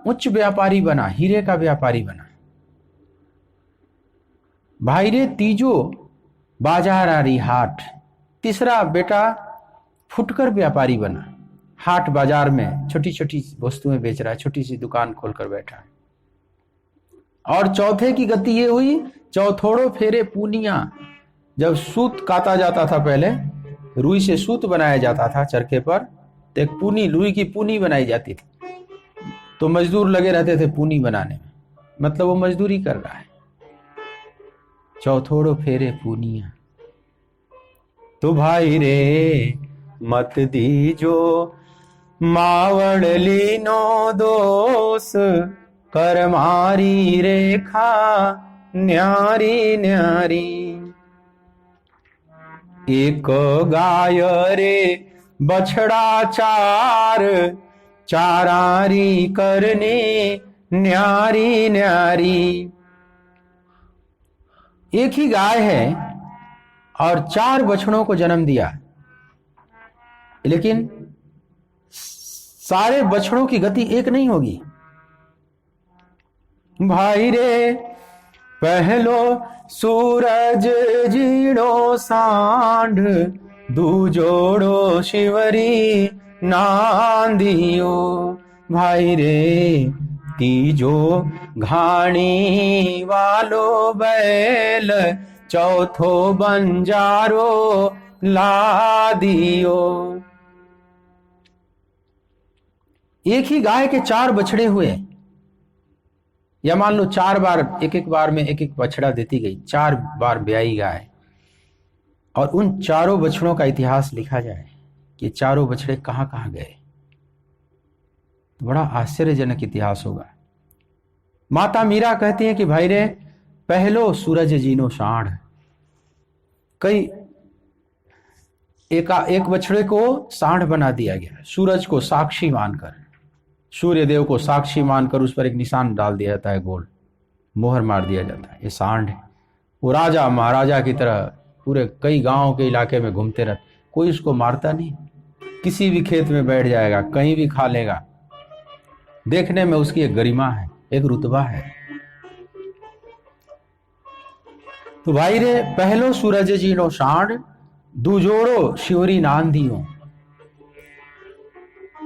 उच्च व्यापारी बना, हीरे का व्यापारी बना। भाई रे तीजो बाजारारी हाट, तीसरा बेटा फुटकर व्यापारी बना, हाट बाजार में छोटी छोटी वस्तुएं बेच रहा है, छोटी सी दुकान खोलकर बैठा है। और चौथे की गति ये हुई, चौथोड़ो फेरे पूनिया। जब सूत काता जाता था, पहले रुई से सूत बनाया जाता था चरखे पर, तो एक पूनी, रुई की पूनी बनाई जाती थी, तो मजदूर लगे रहते थे पूनी बनाने में, मतलब वो मजदूरी कर रहा है। चौथोड़ो फेरे पूनिया। तो भाई रे मत दीजो मावड़ लीनो दोष, करमारी रेखा न्यारी न्यारी। एक गाय रे बछड़ा चार, चारारी करनी न्यारी न्यारी। एक ही गाय है और 4 बछड़ों को जन्म दिया, लेकिन सारे बछड़ों की गति एक नहीं होगी। भाई रे पहलो सूरज जीड़ो सांढ, दूजोड़ो शिवरी नांदियो। भाई रे तीजो घाणी वालो बैल, चौथो बंजारो लादियो। एक ही गाय के 4 बछड़े हुए, या मान लो 4 बार, एक बार में एक बछड़ा देती गई, 4 बार ब्याई गाय, और उन 4 बछड़ों का इतिहास लिखा जाए कि 4 बछड़े कहां कहां गए, तो बड़ा आश्चर्यजनक इतिहास होगा। माता मीरा कहती हैं कि भाई रे पहलो सूरज जीनो साढ़। कई एक बछड़े को साढ़ बना दिया गया, सूरज को साक्षी मानकर, सूर्य देव को साक्षी मानकर उस पर एक निशान डाल दिया जाता है, गोल मोहर मार दिया जाता है, ये सांड है। वो राजा महाराजा की तरह पूरे कई गांव के इलाके में घूमते रहते, कोई उसको मारता नहीं, किसी भी खेत में बैठ जाएगा, कहीं भी खा लेगा। देखने में उसकी एक गरिमा है, एक रुतबा है। तो भाई रे पहलो सूरज जीनो शान, दूजोड़ो शिवरी नांदियों।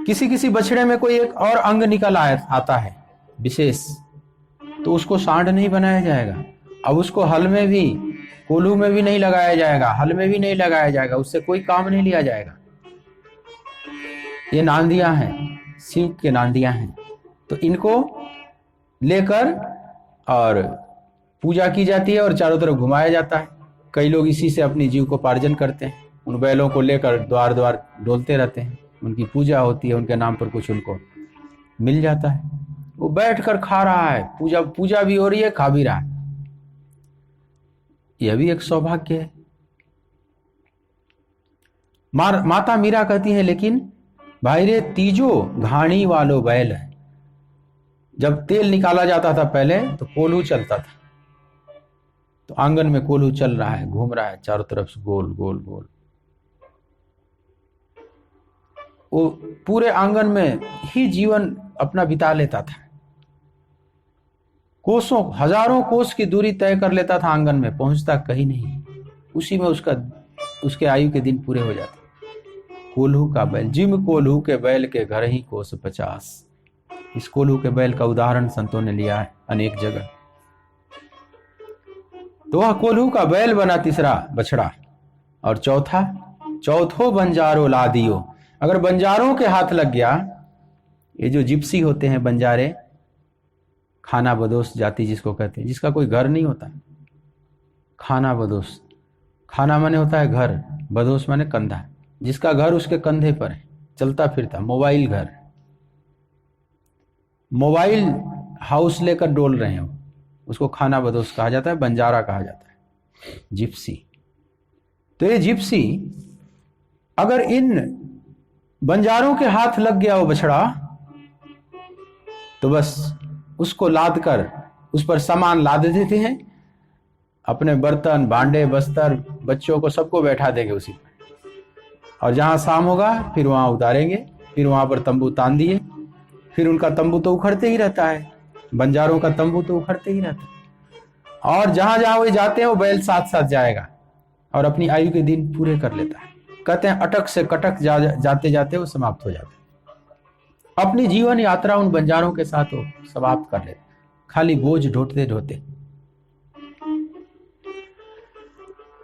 किसी किसी बछड़े में कोई एक और अंग निकल आता है विशेष, तो उसको सांड नहीं बनाया जाएगा। अब उसको हल में भी, कोल्हू में भी नहीं लगाया जाएगा, हल में भी नहीं लगाया जाएगा, उससे कोई काम नहीं लिया जाएगा। ये नांदियां हैं, शिव के नांदियां हैं। तो इनको लेकर और पूजा की जाती है और चारों तरफ घुमाया जाता है। कई लोग इसी से अपनी जीव को पार्जन करते हैं। उन बैलों को लेकर द्वार द्वार डोलते रहते हैं, उनकी पूजा होती है, उनके नाम पर कुछ उनको मिल जाता है। वो बैठकर खा रहा है, पूजा भी हो रही है, खा भी रहा है। यह भी एक सौभाग्य है। माता मीरा कहती है, लेकिन भाई रे तीजो घाणी वालो बैल है। जब तेल निकाला जाता था पहले तो कोल्हू चलता था, तो आंगन में कोल्हू चल रहा है, घूम रहा है चारों तरफ से गोल गोल गोल। वो पूरे आंगन में ही जीवन अपना बिता लेता था। कोसों हजारों कोस की दूरी तय कर लेता था आंगन में, पहुंचता कहीं नहीं। उसी में उसके आयु के दिन पूरे हो जाते। कोल्हू का बैल, जिम कोल्हू के बैल के घर ही कोस 50। इस कोल्हू के बैल का उदाहरण संतों ने लिया है अनेक जगह। तो वह कोल्हू का बैल बना तीसरा बछड़ा। और चौथो बंजारो ला दियो। अगर बंजारों के हाथ लग गया, ये जो जिप्सी होते हैं बंजारे, खाना बदोश जाति जिसको कहते हैं, जिसका कोई घर नहीं होता, खाना बदोश। खाना माने होता है घर, बदोश माने कंधा। जिसका घर उसके कंधे पर है, चलता फिरता मोबाइल घर, मोबाइल हाउस लेकर डोल रहे हैं, उसको खाना बदोश कहा जाता है, बंजारा कहा जाता है, जिप्सी। तो ये जिप्सी अगर इन बंजारों के हाथ लग गया वो बछड़ा, तो बस उसको लाद कर उस पर सामान लाद देते हैं, अपने बर्तन भांडे बस्तर बच्चों को सबको बैठा देंगे उसी पर। और जहां शाम होगा फिर वहां उतारेंगे, फिर वहां पर तंबू तान दिए। फिर उनका तंबू तो उखड़ते ही रहता है, बंजारों का तंबू तो उखड़ते ही रहता है। और जहां जहां वो जाते हैं वो बैल साथ साथ जाएगा और अपनी आयु के दिन पूरे कर लेता है। कहते हैं अटक से कटक जाते जाते वो समाप्त हो जाता है। अपनी जीवन यात्रा उन बंजारों के साथ वो समाप्त कर लेता, खाली बोझ ढोते ढोते।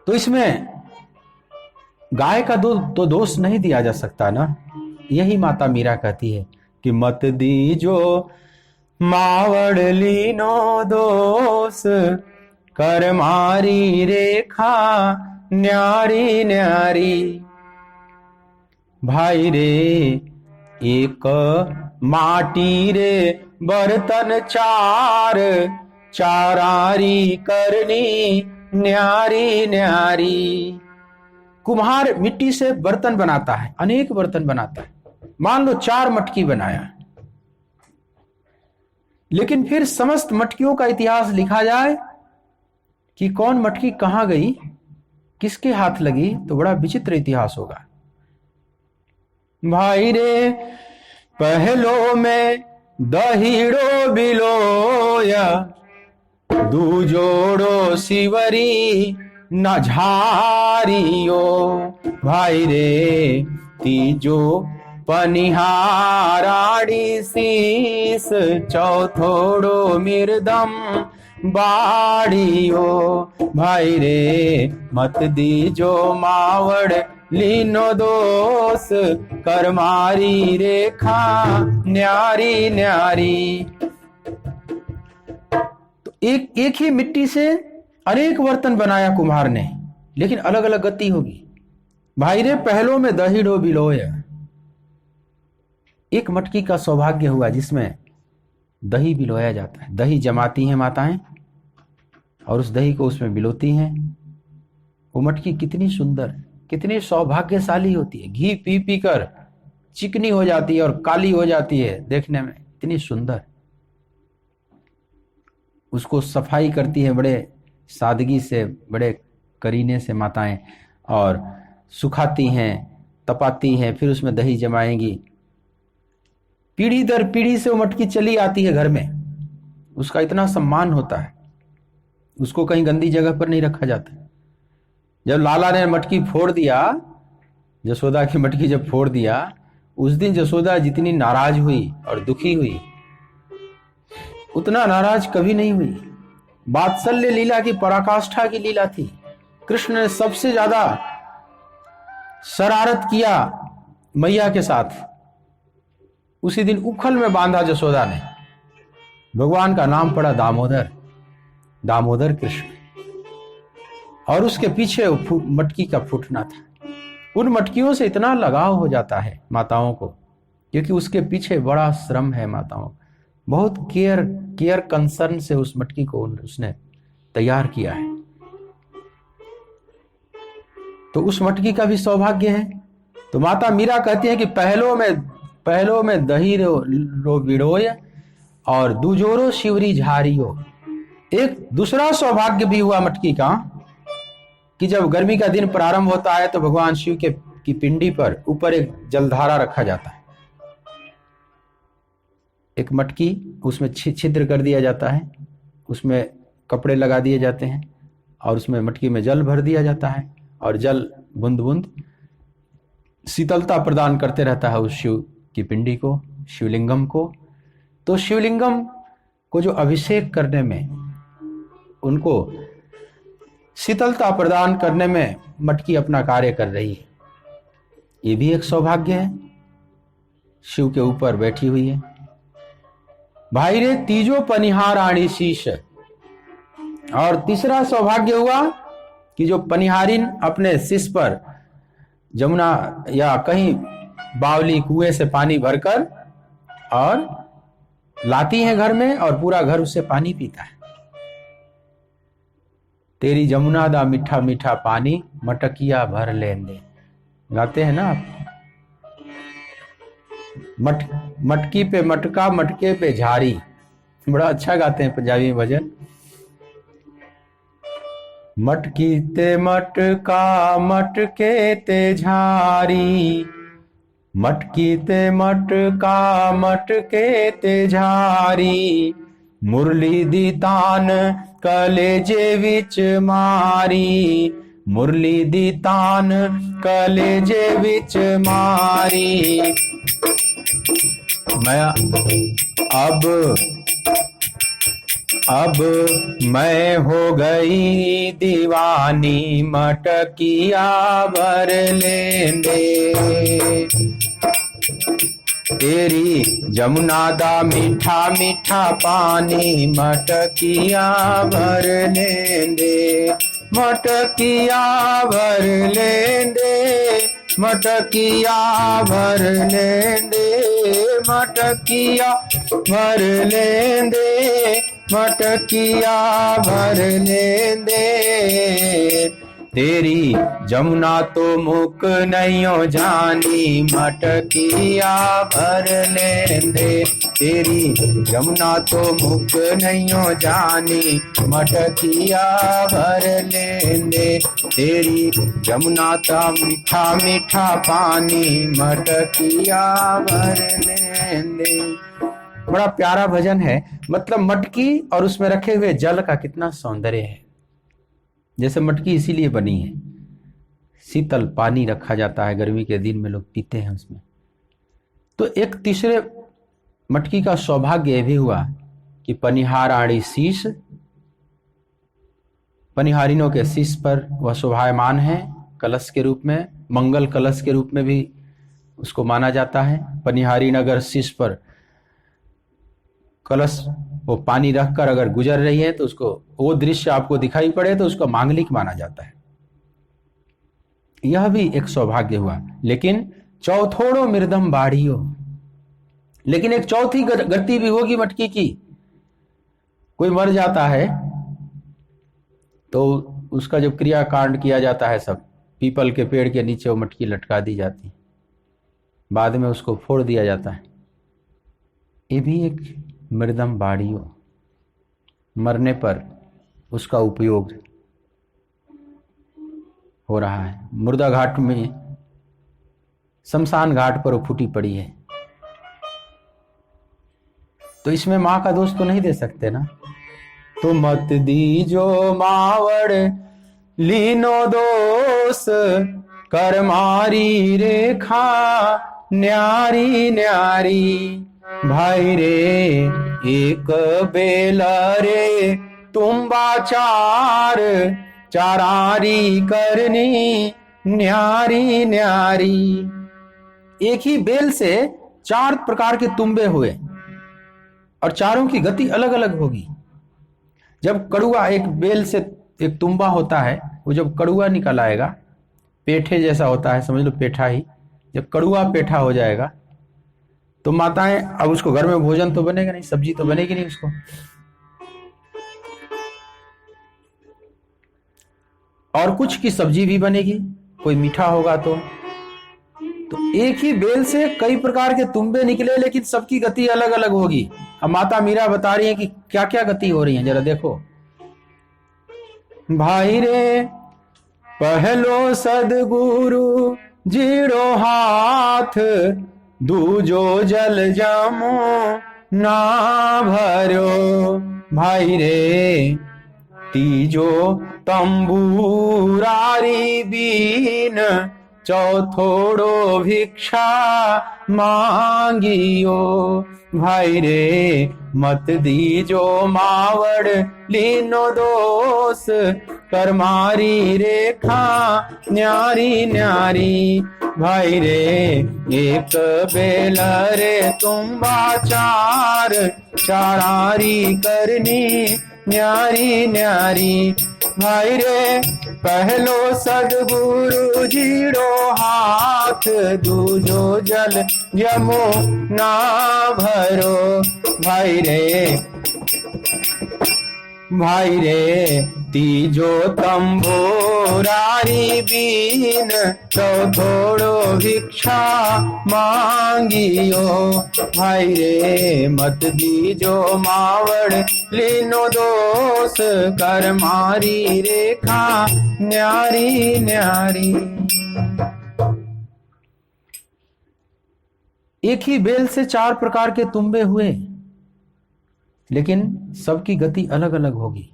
तो इसमें गाय का तो दोष नहीं दिया जा सकता ना। यही माता मीरा कहती है कि मत दीजो मावड़ लीनो दोष, कर मारी रेखा न्यारी न्यारी। भाई रे एक माटी रे बर्तन चार, चारारी करनी न्यारी न्यारी। कुम्हार मिट्टी से बर्तन बनाता है, अनेक बर्तन बनाता है। मान लो 4 मटकी बनाया, लेकिन फिर समस्त मटकियों का इतिहास लिखा जाए कि कौन मटकी कहां गई, किसके हाथ लगी, तो बड़ा विचित्र इतिहास होगा। भाई रे पहलो में दहीड़ो बिलोया, दूजोड़ो शिवरी न झारियो। भाई रे तीजो पनिहाराड़ी शीस, चौथोड़ो मिर्दम बाड़ियो। भाई रे मत दीजो मावड़ लीनो दोष, कर मारी रेखा न्यारी न्यारी। तो एक ही मिट्टी से अनेक बर्तन बनाया कुम्हार ने, लेकिन अलग अलग गति होगी। भाई रे पहलों में दही डो बिलोया, एक मटकी का सौभाग्य हुआ जिसमें दही बिलोया जाता है। दही जमाती हैं माताएं और उस दही को उसमें बिलोती हैं। वो मटकी कितनी सुंदर, कितनी सौभाग्यशाली होती है। घी पी पी कर चिकनी हो जाती है और काली हो जाती है देखने में, इतनी सुंदर। उसको सफाई करती है बड़े सादगी से, बड़े करीने से माताएं, और सुखाती हैं, तपाती हैं, फिर उसमें दही जमाएंगी। पीढ़ी दर पीढ़ी से वो मटकी चली आती है घर में, उसका इतना सम्मान होता है। उसको कहीं गंदी जगह पर नहीं रखा जाता। जब लाला ने मटकी फोड़ दिया, जसोदा की मटकी जब फोड़ दिया, उस दिन जसोदा जितनी नाराज हुई और दुखी हुई, उतना नाराज कभी नहीं हुई। वात्सल्य लीला की पराकाष्ठा की लीला थी। कृष्ण ने सबसे ज्यादा शरारत किया मैया के साथ। उसी दिन उखल में बांधा जसोदा ने। भगवान का नाम पड़ा दामोदर, दामोदर कृष्ण। और उसके पीछे मटकी का फूटना था। उन मटकियों से इतना लगाव हो जाता है माताओं को, क्योंकि उसके पीछे बड़ा श्रम है माताओं। बहुत केयर कंसर्न से उस मटकी को उसने तैयार किया है। तो उस मटकी का भी सौभाग्य है। तो माता मीरा कहती है कि पहलों में दही रो बिड़ोय और दूजोरो शिवरी झारियो। एक दूसरा सौभाग्य भी हुआ मटकी का कि जब गर्मी का दिन प्रारंभ होता है तो भगवान शिव की पिंडी पर ऊपर एक जलधारा रखा जाता है। एक मटकी, उसमें छिद्र कर दिया जाता है, उसमें कपड़े लगा दिए जाते हैं और उसमें मटकी में जल भर दिया जाता है और जल बूंद बूंद शीतलता प्रदान करते रहता है उस शिव की पिंडी को, शिवलिंगम को। तो शिवलिंगम को जो अभिषेक करने में, उनको शीतलता प्रदान करने में मटकी अपना कार्य कर रही है। ये भी एक सौभाग्य है। शिव के ऊपर बैठी हुई है। भाई रे तीजो पनिहार आणी शीश। और तीसरा सौभाग्य हुआ कि जो पनिहारिन अपने शीश पर जमुना या कहीं बावली कुएं से पानी भरकर और लाती हैं घर में और पूरा घर उससे पानी पीता है। तेरी जमुना दा मीठा मीठा पानी मटकिया भर लेंदे, गाते हैं ना आप। मटकी पे मटका, मटके पे झारी, बड़ा अच्छा गाते हैं पंजाबी भजन। मटकी ते मटका, मटके ते झारी, मटकी ते मटका, मटके ते झारी, मुरली दी तान कलेजे विच मारी, मुरली दी तान कलेजे विच मारी। मैं अब मैं हो गई दीवानी, मटकिया भर लेंदे। तेरी जमुना दा मीठा मीठा पानी, मटकिया भर लेंदे, मटकिया भर लेंदे, मटकिया भर लेंदे, मटकिया भर लेंदे, मटकिया भर लेंदे। तेरी जमुना तो मुक नहीं जानी, मटकिया भर लेंदे। तेरी जमुना तो मुक नहीं जानी, मटकिया भर लेंदे। तेरी जमुना का मीठा मीठा पानी, मटकिया भर लेंदे। बड़ा प्यारा भजन है। मतलब मटकी और उसमें रखे हुए जल का कितना सौंदर्य है। जैसे मटकी इसीलिए बनी है, शीतल पानी रखा जाता है, गर्मी के दिन में लोग पीते हैं उसमें। तो एक तीसरे मटकी का सौभाग्य यह भी हुआ कि पनिहार आड़ी शीश, पनिहारिनों के शीश पर वह शोभायमान है कलश के रूप में, मंगल कलश के रूप में भी उसको माना जाता है। पनिहारिन अगर शीश पर कलश वो पानी रखकर अगर गुजर रही है तो उसको, वो दृश्य आपको दिखाई पड़े तो उसको मांगलिक माना जाता है। यह भी एक सौभाग्य हुआ। लेकिन चौथोड़ो मृदम बाढ़ियो, लेकिन एक चौथी गति भी होगी मटकी की। कोई मर जाता है तो उसका जो क्रियाकांड किया जाता है, सब पीपल के पेड़ के नीचे वो मटकी लटका दी जाती, बाद में उसको फोड़ दिया जाता है। ये भी एक मृदम बाड़ियों, मरने पर उसका उपयोग हो रहा है। मुर्दा घाट में, शमशान घाट पर वो फूटी पड़ी है। तो इसमें मां का दोष तो नहीं दे सकते ना। तो मत दीजो मावड़ लीनो दोष, कर मारी रेखा न्यारी न्यारी। भाई रे एक बेला रे तुम्बा चार, चारारी करनी न्यारी न्यारी। एक ही बेल से 4 प्रकार के तुम्बे हुए और चारों की गति अलग अलग होगी। जब कड़ुआ, एक बेल से एक तुम्बा होता है, वो जब कड़ुआ निकल आएगा, पेठे जैसा होता है, समझ लो पेठा ही, जब कड़ुआ पेठा हो जाएगा तो माताएं, अब उसको घर में भोजन तो बनेगा नहीं, सब्जी तो बनेगी नहीं उसको, और कुछ की सब्जी भी बनेगी, कोई मीठा होगा तो एक ही बेल से कई प्रकार के तुम्बे निकले, लेकिन सबकी गति अलग अलग होगी। अब माता मीरा बता रही है कि क्या क्या गति हो रही है, जरा देखो। भाई रे पहलो सदगुरु जीरो हाथ, दूजो जल जमो ना भरो। भाई रे तीजो तंबूरारी बीन, चौथोड़ो भिक्षा मांगियो। भाई रे मत दीजो मावड़ लीनो दोष, कर मारी रेखा न्यारी न्यारी। भाई रे एक बेला रे तुम्बा चार, चारारी करनी न्यारी न्यारी। भाई रे पहलो सदगुरु जीरो हाथ, दूजो जल जमो ना भरो। भाई रे तीजो तंबूरारी बीन, चौथोड़ो भिक्षा मांगियो। भाई रे मत दीजो मावड़ लीनो दोष, कर मारी रेखा न्यारी न्यारी। एक ही बेल से 4 प्रकार के तुम्बे हुए, लेकिन सबकी गति अलग अलग होगी।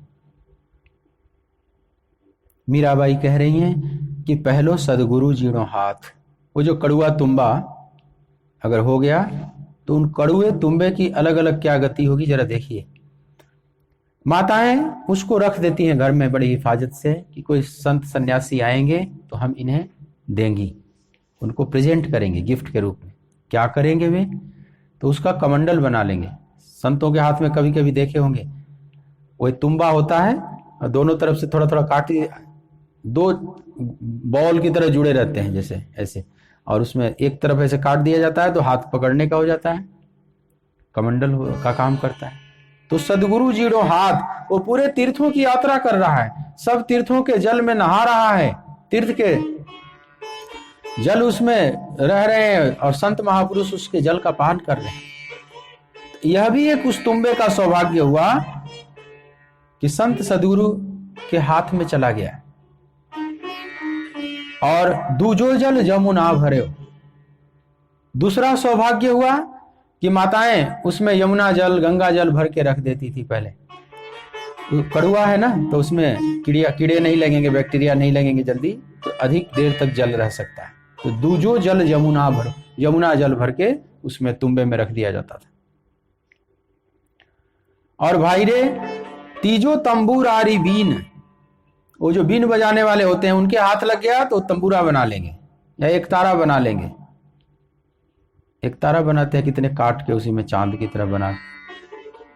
मीराबाई कह रही हैं कि पहलो सदगुरु जीणो हाथ। वो जो कड़ुआ तुम्बा अगर हो गया तो उन कड़ुए तुम्बे की अलग अलग क्या गति होगी, जरा देखिए। माताएं उसको रख देती हैं घर में बड़ी हिफाजत से कि कोई संत सन्यासी आएंगे तो हम इन्हें देंगी, उनको प्रेजेंट करेंगे गिफ्ट के रूप में। क्या करेंगे वे? तो उसका कमंडल बना लेंगे। संतों के हाथ में कभी कभी देखे होंगे, वो तुम्बा होता है और दोनों तरफ से थोड़ा थोड़ा काट, 2 बॉल की तरह जुड़े रहते हैं जैसे ऐसे, और उसमें एक तरफ ऐसे काट दिया जाता है तो हाथ पकड़ने का हो जाता है, कमंडल का काम करता है। तो सदगुरु जीरो हाथ, वो पूरे तीर्थों की यात्रा कर रहा है, सब तीर्थों के जल में नहा रहा है, तीर्थ के जल उसमें रह रहे हैं और संत महापुरुष उसके जल का पान कर रहे हैं। यह भी एक उस तुम्बे का सौभाग्य हुआ कि संत सदगुरु के हाथ में चला गया। और दूजो जल जमुना भरे, दूसरा सौभाग्य हुआ कि माताएं उसमें यमुना जल गंगा जल भर के रख देती थी। पहले तो कड़ुआ है ना, तो उसमें कीड़े नहीं लगेंगे, बैक्टीरिया नहीं लगेंगे जल्दी, तो अधिक देर तक जल रह सकता है। तो दूजो जल जमुना भरो, यमुना जल भर के उसमें तुम्बे में रख दिया जाता था। और भाई रे तीजो तंबूरारी बीन, वो जो बीन बजाने वाले होते हैं उनके हाथ लग गया तो तंबूरा बना लेंगे या एक तारा बना लेंगे। एक तारा बनाते हैं कितने काट के, उसी में चांद की तरह बना,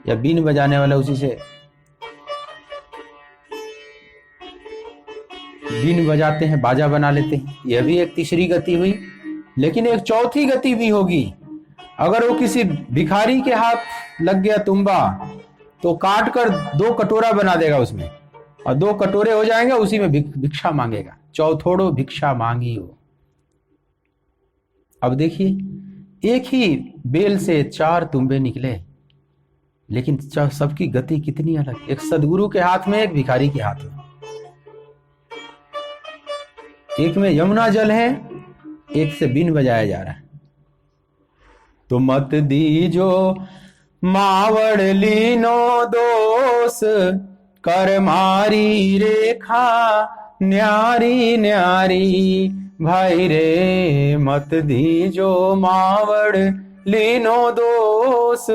या बीन बजाने वाले उसी से बीन बजाते हैं, बाजा बना लेते हैं। यह भी एक तीसरी गति हुई। लेकिन एक चौथी गति भी होगी। अगर वो किसी भिखारी के हाथ लग गया तुम्बा तो काट कर 2 कटोरा बना देगा उसमें, और 2 कटोरे हो जाएंगे, उसी में भिक्षा मांगेगा। चौथोड़ो भिक्षा मांगी हो। अब देखिए एक ही बेल से 4 तुम्बे निकले, लेकिन सबकी गति कितनी अलग। एक सदगुरु के हाथ में, एक भिखारी के हाथ में। एक में यमुना जल है, एक से बीन बजाया जा रहा है। तो मत दीजो मावड़ लीनो दोष, कर मारी रेखा न्यारी न्यारी, भाई रे मत दीजो मावड़ लीनो दोष,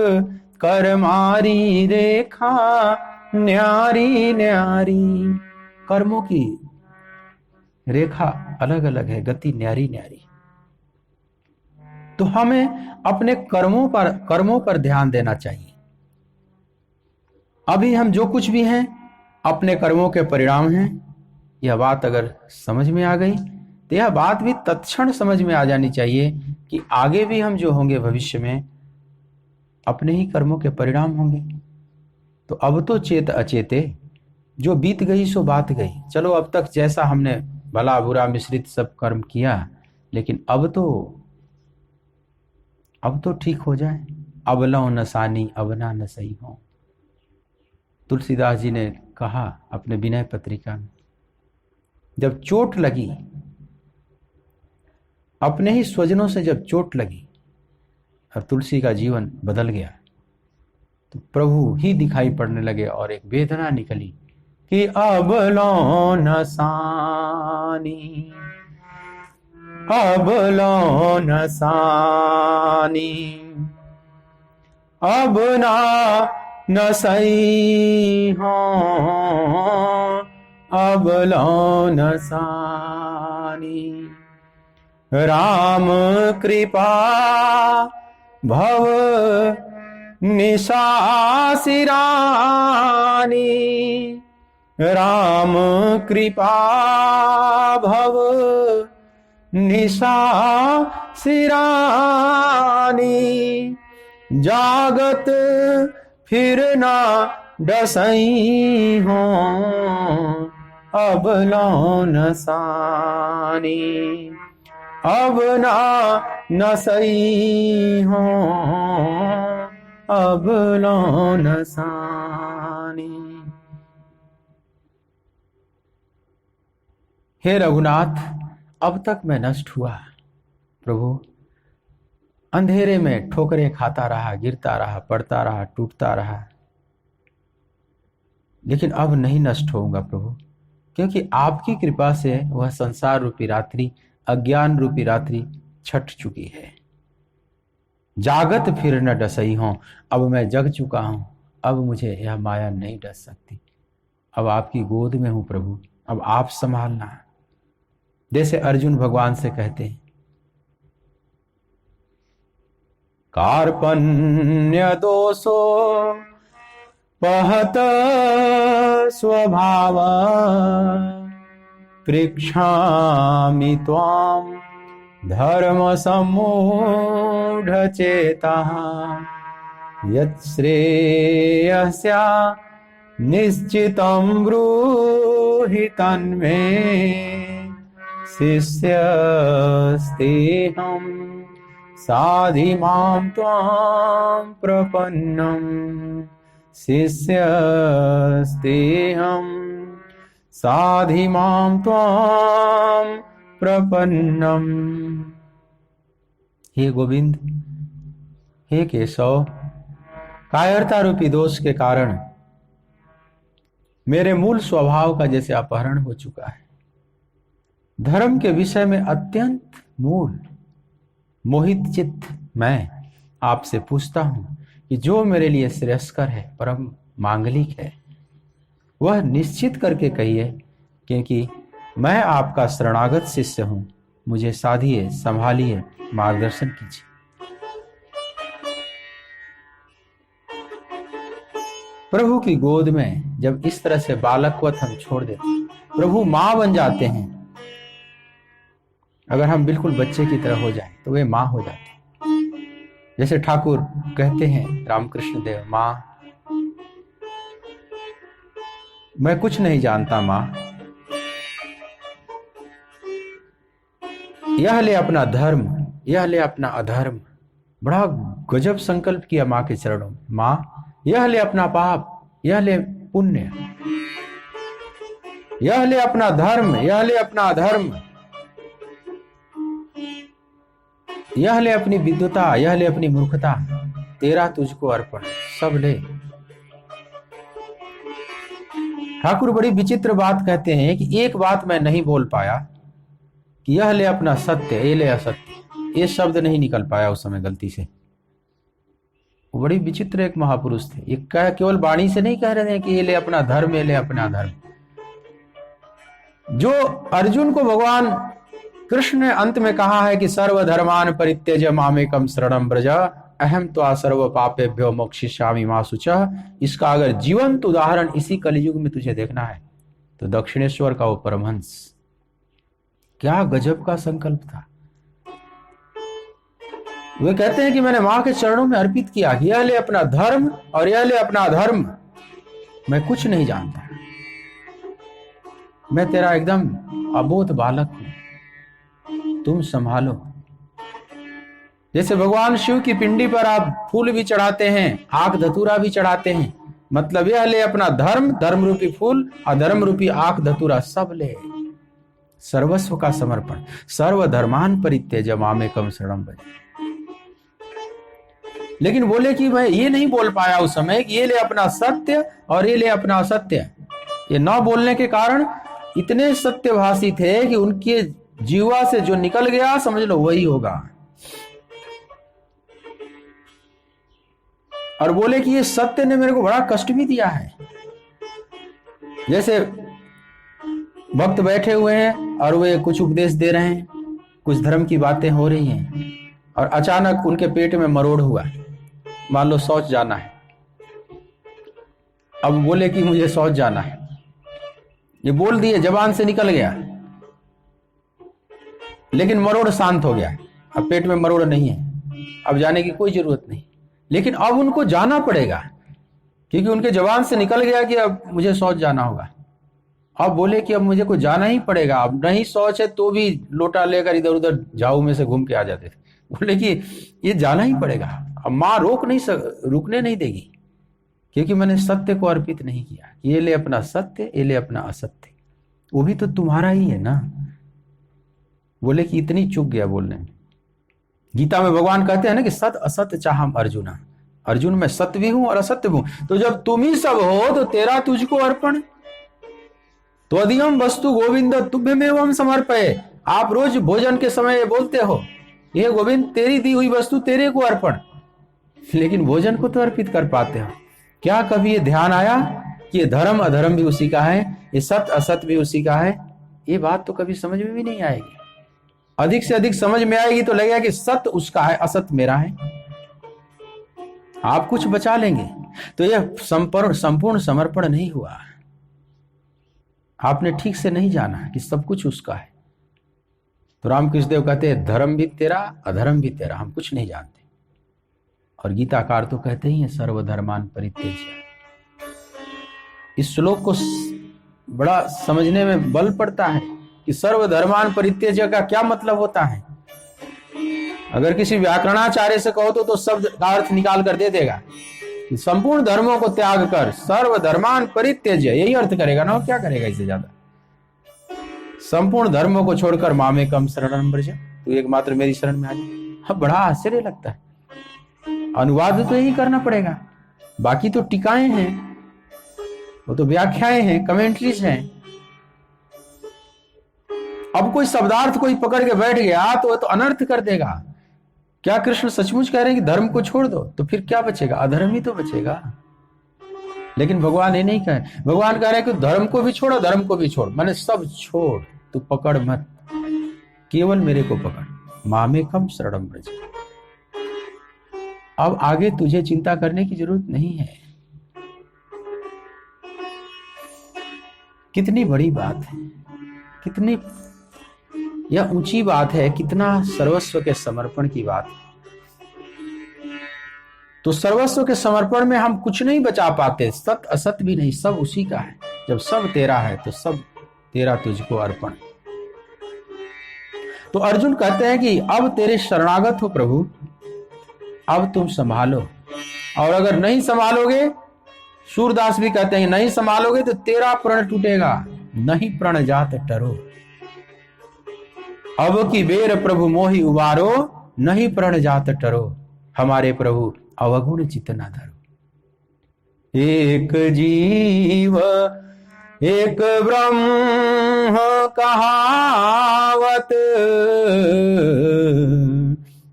कर मारी रेखा न्यारी न्यारी। कर्मों की रेखा अलग अलग है, गति न्यारी न्यारी। तो हमें अपने कर्मों पर ध्यान देना चाहिए। अभी हम जो कुछ भी हैं अपने कर्मों के परिणाम हैं। यह बात अगर समझ में आ गई तो यह बात भी तत्क्षण समझ में आ जानी चाहिए कि आगे भी हम जो होंगे भविष्य में अपने ही कर्मों के परिणाम होंगे। तो अब तो चेत अचेते, जो बीत गई सो बात गई। चलो अब तक जैसा हमने भला बुरा मिश्रित सब कर्म किया, लेकिन अब तो ठीक हो जाए। अब लो न सानी अब ना न सही हो, तुलसीदास जी ने कहा अपने विनय पत्रिका में। जब चोट लगी, अपने ही स्वजनों से जब चोट लगी और तुलसी का जीवन बदल गया, तो प्रभु ही दिखाई पड़ने लगे और एक वेदना निकली कि अब लो न सानी, अब लो न सानी, अब ना न सही हो, अब लो न सानी। राम कृपा भव निशासिरानी, राम कृपा भव निशासिरानी, जागत फिर ना डसई हो, अब लो न सानी, अब ना न सही हो, अब लो न सानी। हे रघुनाथ, अब तक मैं नष्ट हुआ प्रभु, अंधेरे में ठोकरें खाता रहा, गिरता रहा, पड़ता रहा, टूटता रहा, लेकिन अब नहीं नष्ट होऊंगा प्रभु, क्योंकि आपकी कृपा से वह संसार रूपी रात्रि, अज्ञान रूपी रात्रि छट चुकी है। जागत फिर न डसई हो, अब मैं जग चुका हूं, अब मुझे यह माया नहीं डस सकती। अब आपकी गोद में हूं प्रभु, अब आप संभालना। जैसे अर्जुन भगवान से कहते हैं, कार्पण्य दोषो पहत स्वभाव, पृक्षामि त्वाम धर्म सम्मूढ़ चेतः, यत् श्रेयस्या निश्चितं ब्रूहि तन्मे, शिष्यस्तेऽहं साधि मां त्वां प्रपन्नम्, शिष्यस्तेऽहं साधि मां त्वां प्रपन्नम्। हे गोविंद, हे केशव, कायरता रूपी दोष के कारण मेरे मूल स्वभाव का जैसे अपहरण हो चुका है। धर्म के विषय में अत्यंत मूल मोहित चित्त मैं आपसे पूछता हूं कि जो मेरे लिए श्रेयस्कर है, परम मांगलिक है, वह निश्चित करके कहिए, क्योंकि मैं आपका शरणागत शिष्य हूं। मुझे साधिए, संभालिए, मार्गदर्शन कीजिए। प्रभु की गोद में जब इस तरह से बालकवत हम छोड़ देते, प्रभु मां बन जाते हैं। अगर हम बिल्कुल बच्चे की तरह हो जाएं तो वे मां हो जाते हैं। जैसे ठाकुर कहते हैं रामकृष्ण देव, मां मैं कुछ नहीं जानता मां, यह ले अपना धर्म, यह ले अपना अधर्म। बड़ा गजब संकल्प किया मां के चरणों में। मां यह ले अपना पाप, यह ले पुण्य, यह ले अपना धर्म, यह ले अपना अधर्म, यह ले अपनी विद्वता, यह ले अपनी मूर्खता, तेरा तुझको अर्पण, सब ले। ठाकुर बड़ी विचित्र बात कहते हैं कि एक बात मैं नहीं बोल पाया कि यह ले अपना सत्य, ये ले असत्य, ये शब्द नहीं निकल पाया उस समय गलती से। वो बड़ी विचित्र एक महापुरुष थे। ये केवल वाणी से नहीं कह रहे हैं कि ये ले अपना धर्म, ये ले अपना धर्म। जो अर्जुन को भगवान कृष्ण ने अंत में कहा है कि सर्वधर्मान परित्यज्य मामेकम शरणं व्रज अहम त्वा सर्व पापेभ्यो मोक्षयिष्यामि मा शुचः, इसका अगर जीवंत उदाहरण इसी कलयुग में तुझे देखना है तो दक्षिणेश्वर का वो परमहंस, क्या गजब का संकल्प था। वे कहते हैं कि मैंने मां के चरणों में अर्पित किया कि यह ले अपना धर्म और यह ले अपना धर्म, मैं कुछ नहीं जानता, मैं तेरा एकदम अबोध बालक हूं, तुम संभालो। जैसे भगवान शिव की पिंडी पर आप फूल भी चढ़ाते हैं, आक धतूरा भी चढ़ाते हैं, मतलब यह ले अपना धर्म, धर्म रूपी फूल और धर्म रूपी आक धतूरा सब ले, सर्वस्व का समर्पण। सर्वधर्मान परित्यज्य मामेकम शरणं व्रज। लेकिन बोले कि मैं ये नहीं बोल पाया उस समय कि ये ले अपना सत्य और ये ले अपना असत्य। ये न बोलने के कारण इतने सत्यभाषी थे कि उनके जीवा से जो निकल गया समझ लो वही होगा। और बोले कि ये सत्य ने मेरे को बड़ा कष्ट भी दिया है। जैसे भक्त बैठे हुए हैं और वे कुछ उपदेश दे रहे हैं, कुछ धर्म की बातें हो रही हैं और अचानक उनके पेट में मरोड़ हुआ, मान लो शौच जाना है। अब बोले कि मुझे शौच जाना है, ये बोल दिए, जबान से निकल गया, लेकिन मरोड़ शांत हो गया, अब पेट में मरोड़ नहीं है, अब जाने की कोई जरूरत नहीं। लेकिन अब उनको जाना पड़ेगा क्योंकि उनके जबान से निकल गया कि अब मुझे शौच जाना होगा। अब बोले कि अब मुझे को जाना ही पड़ेगा, अब नहीं शौच है तो भी लोटा लेकर इधर उधर झाऊ में से घूम के आ जाते थे। बोले कि ये जाना ही पड़ेगा, अब मां रुकने नहीं देगी क्योंकि मैंने सत्य को अर्पित नहीं किया। ये ले अपना सत्य, ये ले अपना असत्य, वो भी तो तुम्हारा ही है ना। बोले कि इतनी चुक गया बोलने में। गीता में भगवान कहते हैं ना कि सत असत चाहम अर्जुना, अर्जुन मैं सत्य भी हूं और असत्य भी हूं, तो जब तुम ही सब हो तो तेरा तुझको अर्पण। तो अधियम वस्तु गोविंद तुभ्यमेवं समर्पये। आप रोज भोजन के समय बोलते हो ये गोविंद तेरी दी हुई वस्तु तेरे को अर्पण, लेकिन भोजन को तो अर्पित कर पाते हो क्या? कभी ये ध्यान आया कि ये धर्म अधर्म भी उसी का है, ये सत्य असत्य भी उसी का है? ये बात तो कभी समझ में भी नहीं आएगी। अधिक से अधिक समझ में आएगी तो लगेगा कि सत्य उसका है, असत्य मेरा है। आप कुछ बचा लेंगे तो यह संपूर्ण समर्पण नहीं हुआ। आपने ठीक से नहीं जाना कि सब कुछ उसका है। तो रामकृष्ण देव कहते हैं धर्म भी तेरा अधर्म भी तेरा, हम कुछ नहीं जानते। और गीताकार तो कहते ही हैं सर्वधर्मान परित्यज्य। इस श्लोक को बड़ा समझने में बल पड़ता है कि सर्वधर्मान परित्यज्य का क्या मतलब होता है। अगर किसी व्याकरणाचार्य से कहो तो शब्द का अर्थ निकाल कर दे देगा कि संपूर्ण धर्मों को त्याग कर सर्वधर्मान परित्यज्य, यही अर्थ करेगा ना, और क्या करेगा इससे ज्यादा। संपूर्ण धर्मों को छोड़कर मामेकम शरणं व्रज, तू एकमात्र मेरी शरण में आ जा। अब बड़ा आश्चर्य लगता है। अनुवाद तो यही करना पड़ेगा, बाकी तो टीकाएं हैं, वो तो व्याख्याएं हैं, कमेंट्रीज हैं। अब कोई शब्दार्थ कोई पकड़ के बैठ गया तो वो तो अनर्थ कर देगा। क्या कृष्ण सचमुच कह रहे हैं कि धर्म को छोड़ दो? तो फिर क्या बचेगा? अधर्म ही तो बचेगा। लेकिन भगवान ये नहीं कह रहे। भगवान कह रहे हैं कि धर्म को भी छोड़ो, धर्म को भी छोड़, मैंने सब छोड़, तू पकड़ मत, केवल मेरे को पकड़। मामेकम शरणं व्रज। अब आगे तुझे चिंता करने की जरूरत नहीं है। कितनी बड़ी बात है, कितनी यह ऊंची बात है, कितना सर्वस्व के समर्पण की बात है। तो सर्वस्व के समर्पण में हम कुछ नहीं बचा पाते, सत्य असत्य भी नहीं, सब उसी का है। जब सब तेरा है तो सब तेरा तुझको अर्पण। तो अर्जुन कहते हैं कि अब तेरे शरणागत हो प्रभु, अब तुम संभालो, और अगर नहीं संभालोगे, सूरदास भी कहते हैं नहीं संभालोगे तो तेरा प्रण टूटेगा, नहीं प्रण जात टरो। अब की बेर प्रभु मोहि उबारो, नहीं प्रण जात टरो। हमारे प्रभु अवगुण चित न धरो। एक जीव एक ब्रह्म कहावत,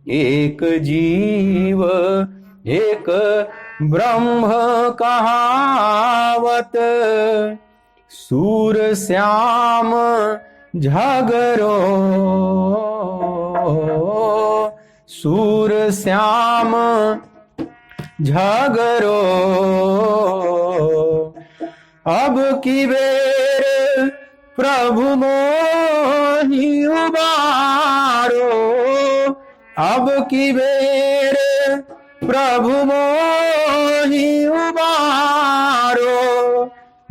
एक जीव एक ब्रह्म कहावत, सूर श्याम झगरो, सूर श्याम झगरो। अब की बेर प्रभु मोहि उबारो, अब की बेर प्रभु मोहि उबारो,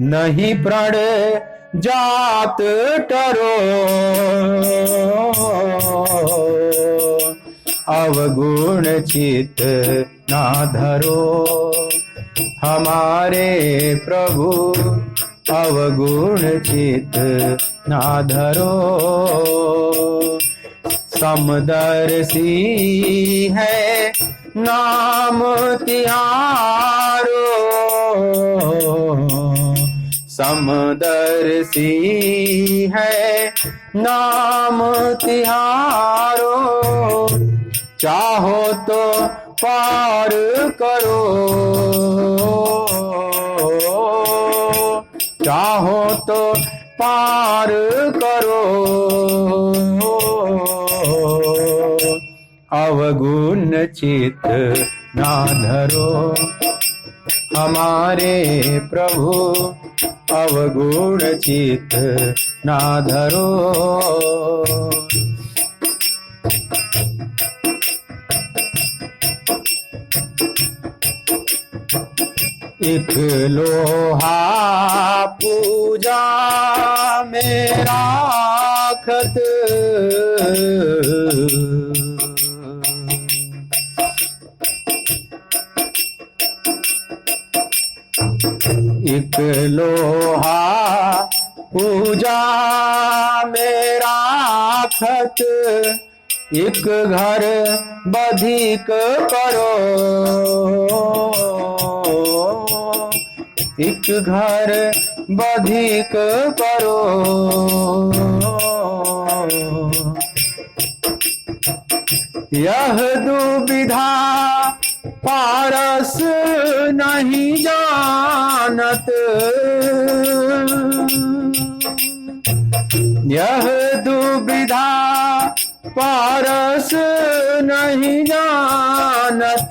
नहीं प्रण जात टरो, अवगुण चित ना धरो, हमारे प्रभु अवगुण चित ना धरो। समदर्शी है नाम तिहारो, समदर्शी है नाम तिहारो, चाहो तो पार करो, चाहो तो पार करो, अवगुण चित ना धरो, हमारे प्रभु अवगुण चित ना धरो। एक लोहा पूजा में राखत, एक लोहा पूजा में राखत, एक घर बधिक करो, एक घर बधिक करो, यह दुविधा पारस नहीं जानत, यह दुविधा पारस नहीं जानत,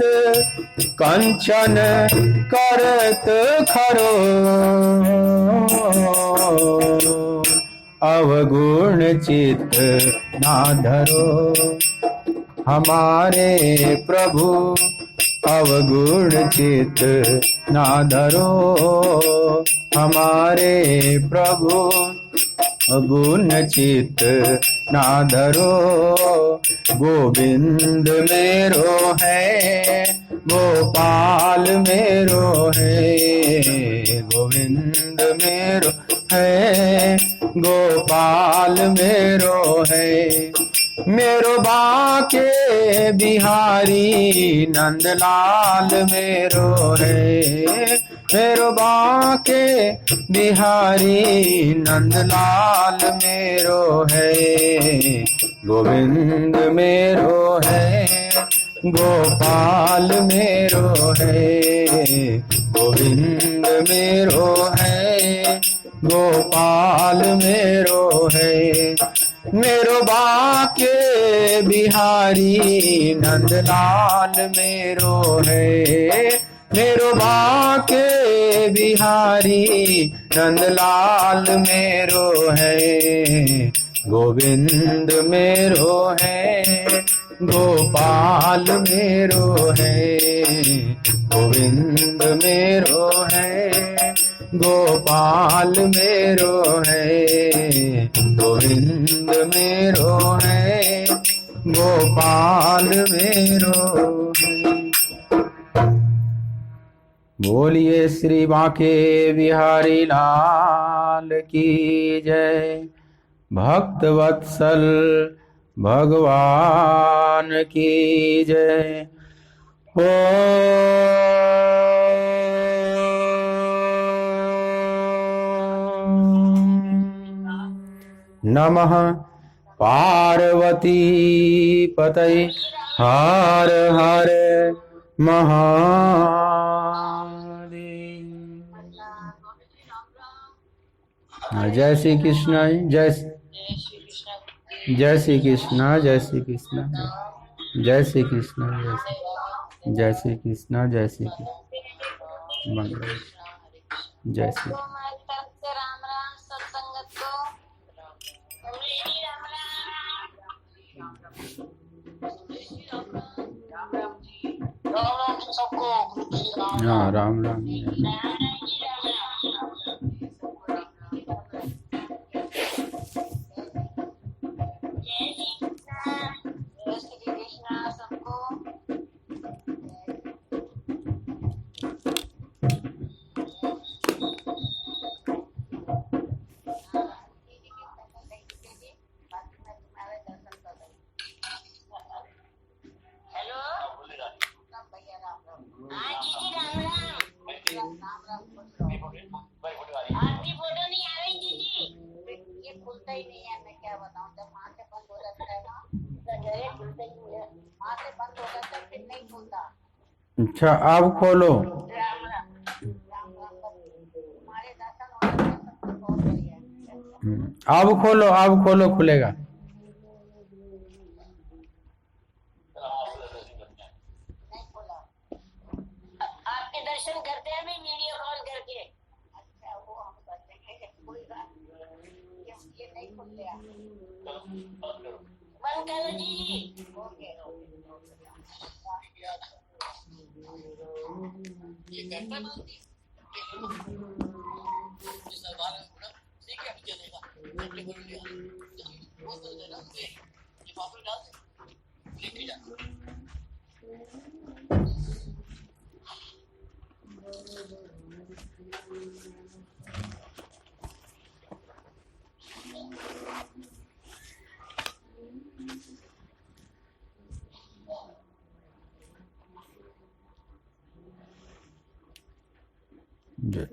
कंचन करत खरो, अवगुण चित ना धरो, हमारे प्रभु अवगुण चित ना धरो, हमारे प्रभु अवगुण चित ना धरो। गोविंद मेरो है, गोपाल मेरो है, गोविंद मेरो है, गोपाल मेरो है, मेरो बाके बिहारी नंदलाल मेरो है, मेरो बाके बिहारी नंदलाल मेरो है, गोविंद मेरो है, गोपाल मेरो है, गोविंद मेरो है, गोपाल मेरो है, मेरो बाके बिहारी नंदलाल मेरो है, मेरो बाके बिहारी नंदलाल मेरो है, गोविंद मेरो है, गोपाल मेरो है, गोविंद मेरो है, गोपाल मेरो है, गोविंद मेरो है, गोपाल मेरो है। बोलिए श्री बांके बिहारी लाल की जय, भक्त वत्सल भगवान की जय। ओ नमः पार्वती पतये हर हर महादेव। जय श्री कृष्ण। जय जय श्री कृष्ण। जय श्री कृष्ण। जय श्री कृष्ण। जय श्री कृष्ण। जय श्री कृष्ण। मंगल। जय श्री राम राम सत्संगत को राम राम जी सबको। हाँ राम राम। जय श्री कृष्ण सबको। हेलो भैया राम राम। हाँ जी जी राम राम। राम राम आपकी फोटो नहीं आ रही दीदी। ये खुलता ही नहीं है, मैं क्या बताऊँ। जब वहाँ से बंद हो जाता है ना, जगह खुलता ही नहीं है। वहाँ से बंद हो जाता है फिर नहीं खुलता। अच्छा आप खोलो। राम राम राम राम। हमारे दर्शन हो रहे हैं, सब कुछ बहुत बढ़िया है। अब खोलो, अब खोलो, खुलेगा। नहीं खोला। आपके दर्शन करते हैं भी वीडियो कॉल करके। अच्छा वो हम करते हैं, कोई बात नहीं। ये नहीं खुलते हैं। बंद करो जी। ओके ये करता बंद ठीक है चलेगा। वो तो देना लिफाफे डाल दे लेके जा। जय